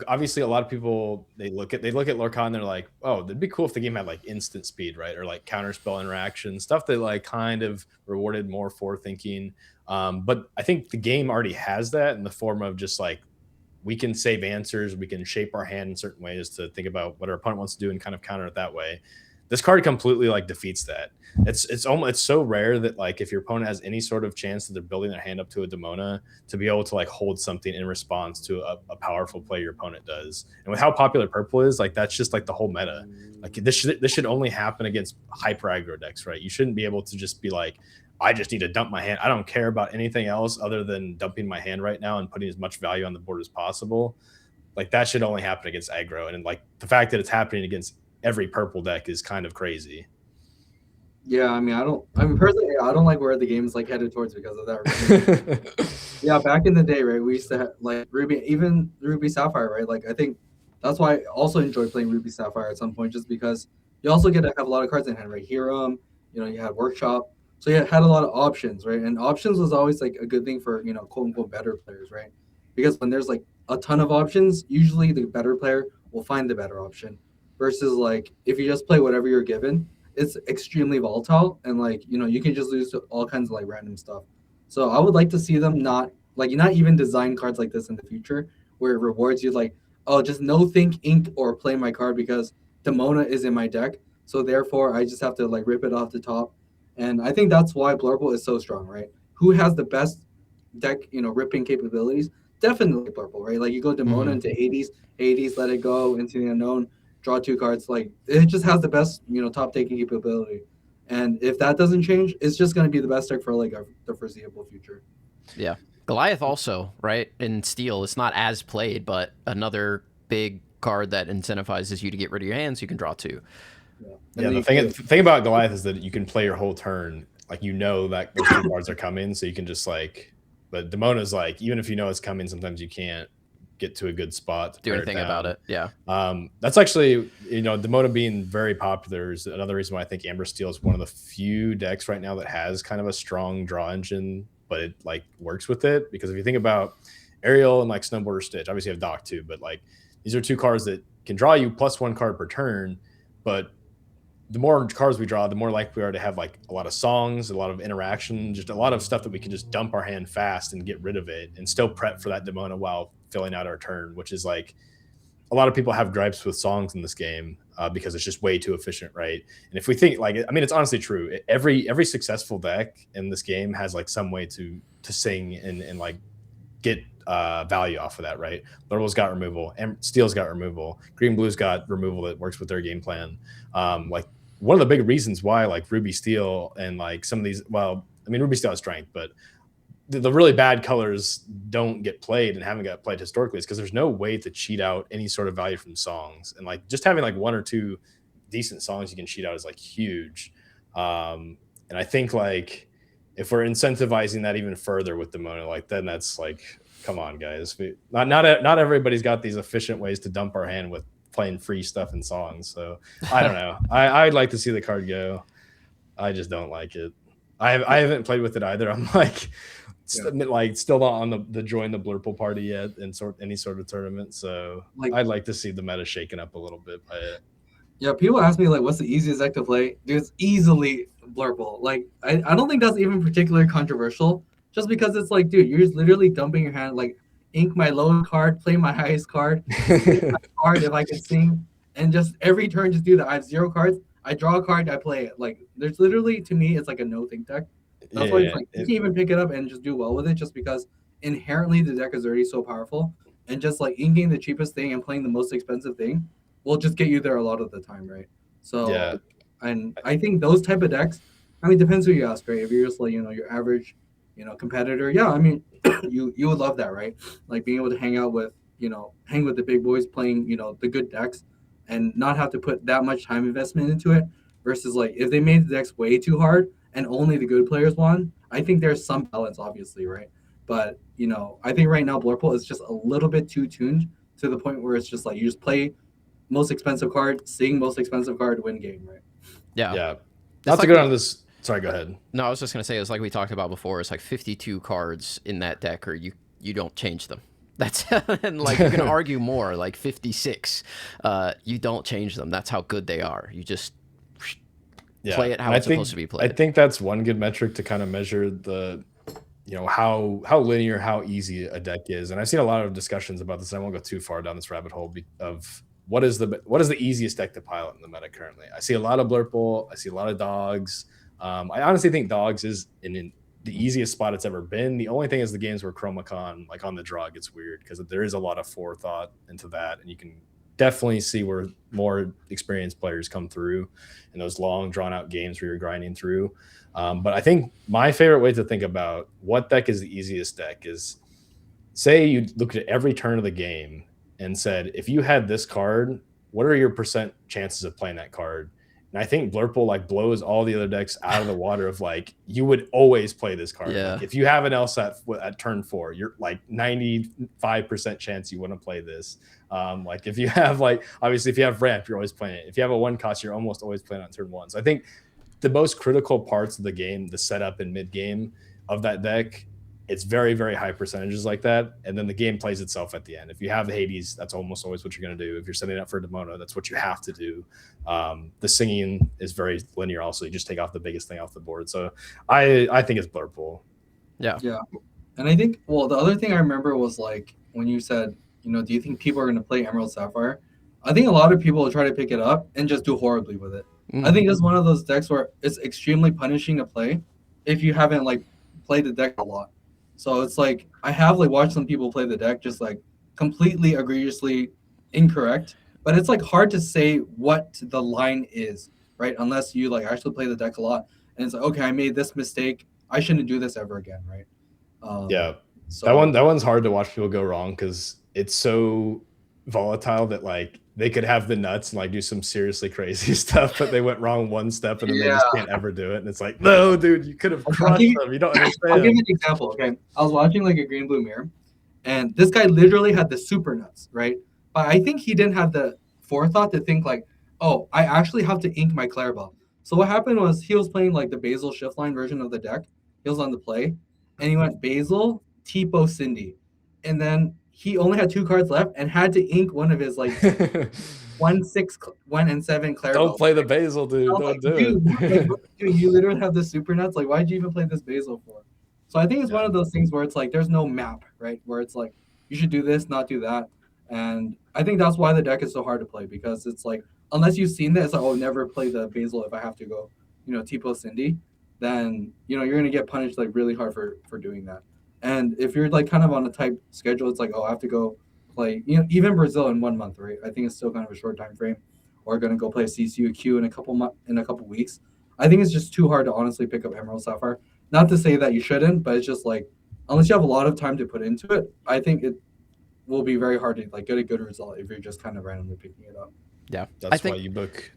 obviously a lot of people they look at Lorcan and they're like, oh, it'd be cool if the game had like instant speed, right? Or like counterspell interaction stuff that like kind of rewarded more forward thinking. But I think the game already has that in the form of just like we can save answers, we can shape our hand in certain ways to think about what our opponent wants to do and kind of counter it that way. This card completely like defeats that. It's so rare that like if your opponent has any sort of chance that they're building their hand up to a Demona to be able to like hold something in response to a powerful play your opponent does. And with how popular purple is, like that's just like the whole meta. Like this should only happen against hyper aggro decks, right? You shouldn't be able to just be like, I just need to dump my hand. I don't care about anything else other than dumping my hand right now and putting as much value on the board as possible. Like that should only happen against aggro. And like the fact that it's happening against every purple deck is kind of crazy. Yeah, I mean, personally, I don't like where the game's like headed towards because of that. Yeah, back in the day, right, we used to have, like even Ruby Sapphire, right? Like I think that's why I also enjoyed playing Ruby Sapphire at some point, just because you also get to have a lot of cards in hand, right? Hiram, you had Workshop, so you had a lot of options, right? And options was always like a good thing for quote unquote better players, right? Because when there's like a ton of options, usually the better player will find the better option, versus like if you just play whatever you're given, it's extremely volatile and like you can just lose to all kinds of like random stuff. So I would like to see them not even design cards like this in the future where it rewards you like, oh, just no think ink or play my card because Demona is in my deck, so therefore I just have to like rip it off the top. And I think that's why Blurple is so strong, right? Who has the best deck ripping capabilities? Definitely Blurple, right? Like you go Demona into Hades, let it go into the unknown, draw 2 cards. Like it just has the best top taking capability. And if that doesn't change, it's just going to be the best deck for like the foreseeable future. Yeah. Goliath also, right? In Steel, it's not as played, but another big card that incentivizes you to get rid of your hands, you can draw 2. Yeah, the thing about Goliath is that you can play your whole turn. Like that those 2 cards are coming, so you can just like, but Demona's like, even if you know it's coming, sometimes you can't get to a good spot to do anything about it. Yeah. That's actually, Demona being very popular is another reason why I think Amber Steel is one of the few decks right now that has kind of a strong draw engine, but it like works with it. Because if you think about Ariel and like Snowboarder Stitch, obviously you have Doc too, but like these are 2 cards that can draw you +1 card per turn, but the more cards we draw, the more likely we are to have like a lot of songs, a lot of interaction, just a lot of stuff that we can just dump our hand fast and get rid of it and still prep for that Demona while filling out our turn, which is like a lot of people have gripes with songs in this game because it's just way too efficient, right? And if we think like, I mean, it's honestly true. Every successful deck in this game has like some way to sing and like get value off of that, right? Purple's got removal, and Steel's got removal, Green Blue's got removal that works with their game plan. Like one of the big reasons why like Ruby Steel and like some of these, well, I mean, Ruby Steel has strength, but the really bad colors don't get played and haven't got played historically is because there's no way to cheat out any sort of value from songs. And like just having like 1 or 2 decent songs you can cheat out is like huge. And I think like if we're incentivizing that even further with Demona, like then that's like, come on, guys. Not everybody's got these efficient ways to dump our hand with playing free stuff and songs. So I don't know. I'd like to see the card go. I just don't like it. I haven't played with it either. I'm like, still not on the join the Blurple party yet in any sort of tournament. So like, I'd like to see the meta shaken up a little bit by it. Yeah, people ask me like, what's the easiest deck to play? Dude, it's easily Blurple. Like, I don't think that's even particularly controversial. Just because it's like, dude, you're just literally dumping your hand, like, ink my lowest card, play my highest card, my card if I can sing, and just every turn just do that. I have 0 cards, I draw a card, I play it. Like, there's literally, to me, it's like a no-think deck. That's why it's like, you can even pick it up and just do well with it just because inherently the deck is already so powerful. And just like inking the cheapest thing and playing the most expensive thing will just get you there a lot of the time, right? So, yeah. And I think those type of decks, I mean, depends who you ask, right? If you're just like, your average, competitor, yeah, I mean, you would love that, right? Like being able to hang with the big boys playing, the good decks and not have to put that much time investment into it versus like if they made the decks way too hard and only the good players won, I think there's some balance, obviously, right? But, I think right now Blurple is just a little bit too tuned to the point where it's just like you just play most expensive card, sing most expensive card, win game, right? Yeah. Yeah. Not to go on this. Sorry, go ahead. No, I was just going to say, it's like we talked about before. It's like 52 cards in that deck, or you don't change them. That's and like you can argue more, like 56. You don't change them. That's how good they are. You just play it how it's supposed to be played. I think that's one good metric to kind of measure the, how linear, how easy a deck is. And I've seen a lot of discussions about this. I won't go too far down this rabbit hole of what is the easiest deck to pilot in the meta currently? I see a lot of Blurple. I see a lot of Dogs. I honestly think Dogs is in the easiest spot it's ever been. The only thing is the games where Chromacon, like on the draw, gets weird because there is a lot of forethought into that, and you can definitely see where more experienced players come through in those long, drawn-out games where you're grinding through. But I think my favorite way to think about what deck is the easiest deck is, say you looked at every turn of the game and said, if you had this card, what are your percent chances of playing that card? And I think Blurple like blows all the other decks out of the water of like, you would always play this card. Yeah. Like, if you have an LSAT at turn 4, you're like 95% chance you want to play this. Like if you have like, obviously if you have ramp, you're always playing it. If you have a 1 cost, you're almost always playing on turn 1. So I think the most critical parts of the game, the setup and mid game of that deck, it's very, very high percentages like that. And then the game plays itself at the end. If you have the Hades, that's almost always what you're going to do. If you're setting up for Demono, that's what you have to do. The singing is very linear also. You just take off the biggest thing off the board. So I think it's Blurple. Yeah. Yeah. And I think, well, the other thing I remember was like when you said, you know, do you think people are going to play Emerald Sapphire? I think a lot of people will try to pick it up and just do horribly with it. I think it's one of those decks where it's extremely punishing to play if you haven't like played the deck a lot. So it's like I have like watched some people play the deck just like completely egregiously incorrect, but it's like hard to say what the line is, right? Unless you like actually play the deck a lot and it's like, okay, I made this mistake, I shouldn't do this ever again, right? Yeah, so that one's hard to watch people go wrong because it's so volatile that like they could have the nuts and like do some seriously crazy stuff, but they went wrong one step and then they just can't ever do it. And it's like, no, dude, you could have crushed them. You don't understand. I'll give you an example. Okay, I was watching like a Green Blue Mirror, and this guy literally had the super nuts, right? But I think he didn't have the forethought to think like, oh, I actually have to ink my Clarabelle. So what happened was he was playing like the Basil shift line version of the deck. He was on the play, and he went Basil, Tipo, Cindy, and then he only had 2 cards left and had to ink one of his like 1, 6, 1, and 7 Clarabelle. Don't play the Basil, dude. Don't do it. Dude, you literally have the super nuts. Like, why'd you even play this Basil for? So I think it's one of those things where it's like there's no map, right? Where it's like you should do this, not do that. And I think that's why the deck is so hard to play, because it's like unless you've seen this, like, oh, never play the Basil if I have to go, you know, Tipo Cindy, then you know you're gonna get punished like really hard for doing that. And if you're like kind of on a tight schedule, it's like, oh, I have to go play, you know, even Brazil in 1 month, right? I think it's still kind of a short time frame. Or going to go play CCUQ in a couple weeks. I think it's just too hard to honestly pick up Emerald Sapphire. Not to say that you shouldn't, but it's just like unless you have a lot of time to put into it, I think it will be very hard to like get a good result if you're just kind of randomly picking it up. Yeah, that's why you book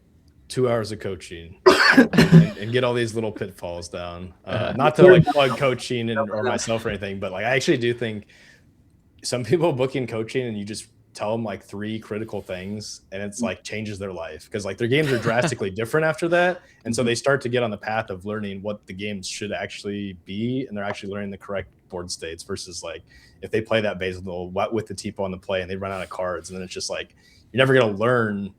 2 hours of coaching and get all these little pitfalls down. Not to like plug coaching or myself or anything, but like I actually do think some people booking coaching and you just tell them like 3 critical things and it's like changes their life because like their games are drastically different after that, and so they start to get on the path of learning what the games should actually be, and they're actually learning the correct board states versus like if they play that Basil with the Tipo on the play and they run out of cards, and then it's just like you're never going to learn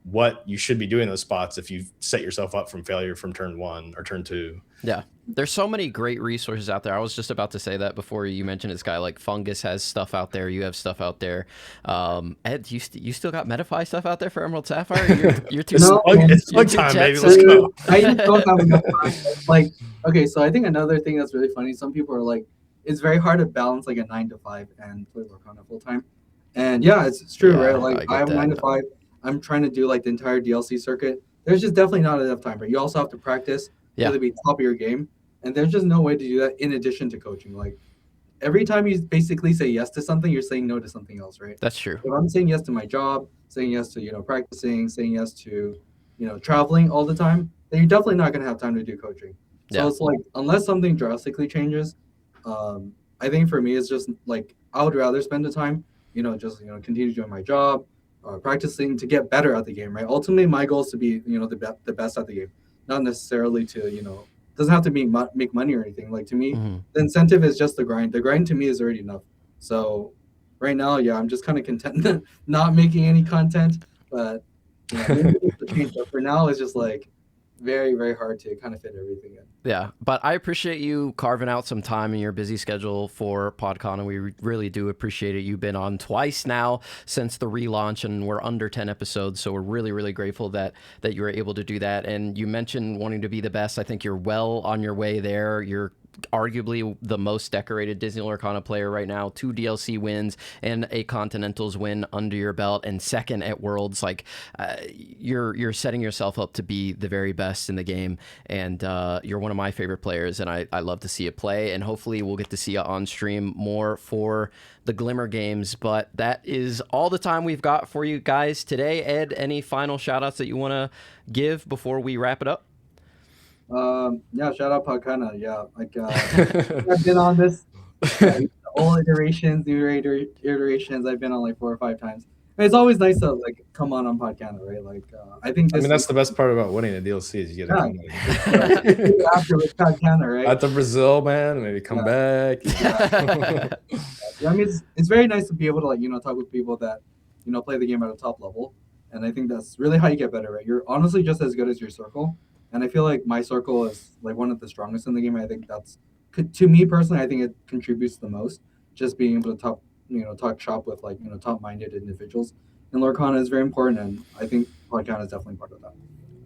what you should be doing in those spots if you set yourself up from failure from turn 1 or turn 2. Yeah, there's so many great resources out there. I was just about to say that before you mentioned this guy. Like Fungus has stuff out there. You have stuff out there. Ed, you still got Metafy stuff out there for Emerald Sapphire? You're too. No, it's slug time, baby. Let's go. I just don't have enough time. Like, okay, so I think another thing that's really funny. Some people are like, it's very hard to balance like a 9 to 5 and play Lorcana full time. And yeah, it's true, right? Like I have a 9 to 5. I'm trying to do like the entire DLC circuit. There's just definitely not enough time, but you also have to practice, really be top of your game. And there's just no way to do that in addition to coaching. Like every time you basically say yes to something, you're saying no to something else, right? That's true. If I'm saying yes to my job, saying yes to, you know, practicing, saying yes to, you know, traveling all the time, then you're definitely not going to have time to do coaching. So it's like, unless something drastically changes, I think for me, it's just like, I would rather spend the time, you know, just, you know, continue doing my job, practicing to get better at the game, right? Ultimately, my goal is to be, you know, the best at the game, not necessarily to, you know, doesn't have to make money or anything. Like to me, the incentive is just the grind. The grind to me is already enough. So right now, I'm just kind of content not making any content, but maybe it's the change. But for now, it's just like, very, very hard to kind of fit everything in. Yeah, but I appreciate you carving out some time in your busy schedule for Podcana. We really do appreciate it. You've been on twice now since the relaunch, and we're under 10 episodes, so we're really, really grateful that you were able to do that. And you mentioned wanting to be the best. I think you're well on your way there. You're arguably the most decorated Disney Lorcana player right now, 2 DLC wins and a Continentals win under your belt, and second at Worlds. Like, you're setting yourself up to be the very best in the game, and you're one of my favorite players, and I love to see it play, and hopefully we'll get to see you on stream more for the Glimmer games. But that is all the time we've got for you guys today. Ed, any final shout outs that you want to give before we wrap it up? Yeah, shout out Podcana. Yeah, like I've been on this all iterations, new iterations. I've been on like 4 or 5 times. And it's always nice to like come on Podcana, right? Like I think this that's the best part about winning a DLC is you get to come after with Podcana, right? out to Brazil, man. Maybe come back. Yeah, I mean, it's very nice to be able to like talk with people that play the game at a top level, and I think that's really how you get better, right? You're honestly just as good as your circle. And I feel like my circle is like one of the strongest in the game. I think that's, to me personally, I think it contributes the most. Just being able to talk shop with like top-minded individuals in Lorcana is very important, and I think Podcana is definitely part of that.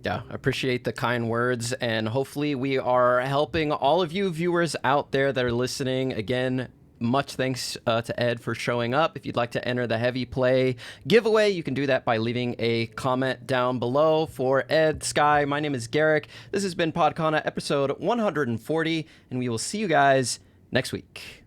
Yeah, appreciate the kind words, and hopefully we are helping all of you viewers out there that are listening. Again, much thanks to Ed for showing up. If you'd like to enter the Heavy Play giveaway, you can do that by leaving a comment down below. For Ed, Sky, my name is Garrick. This has been Podcana episode 140, and we will see you guys next week.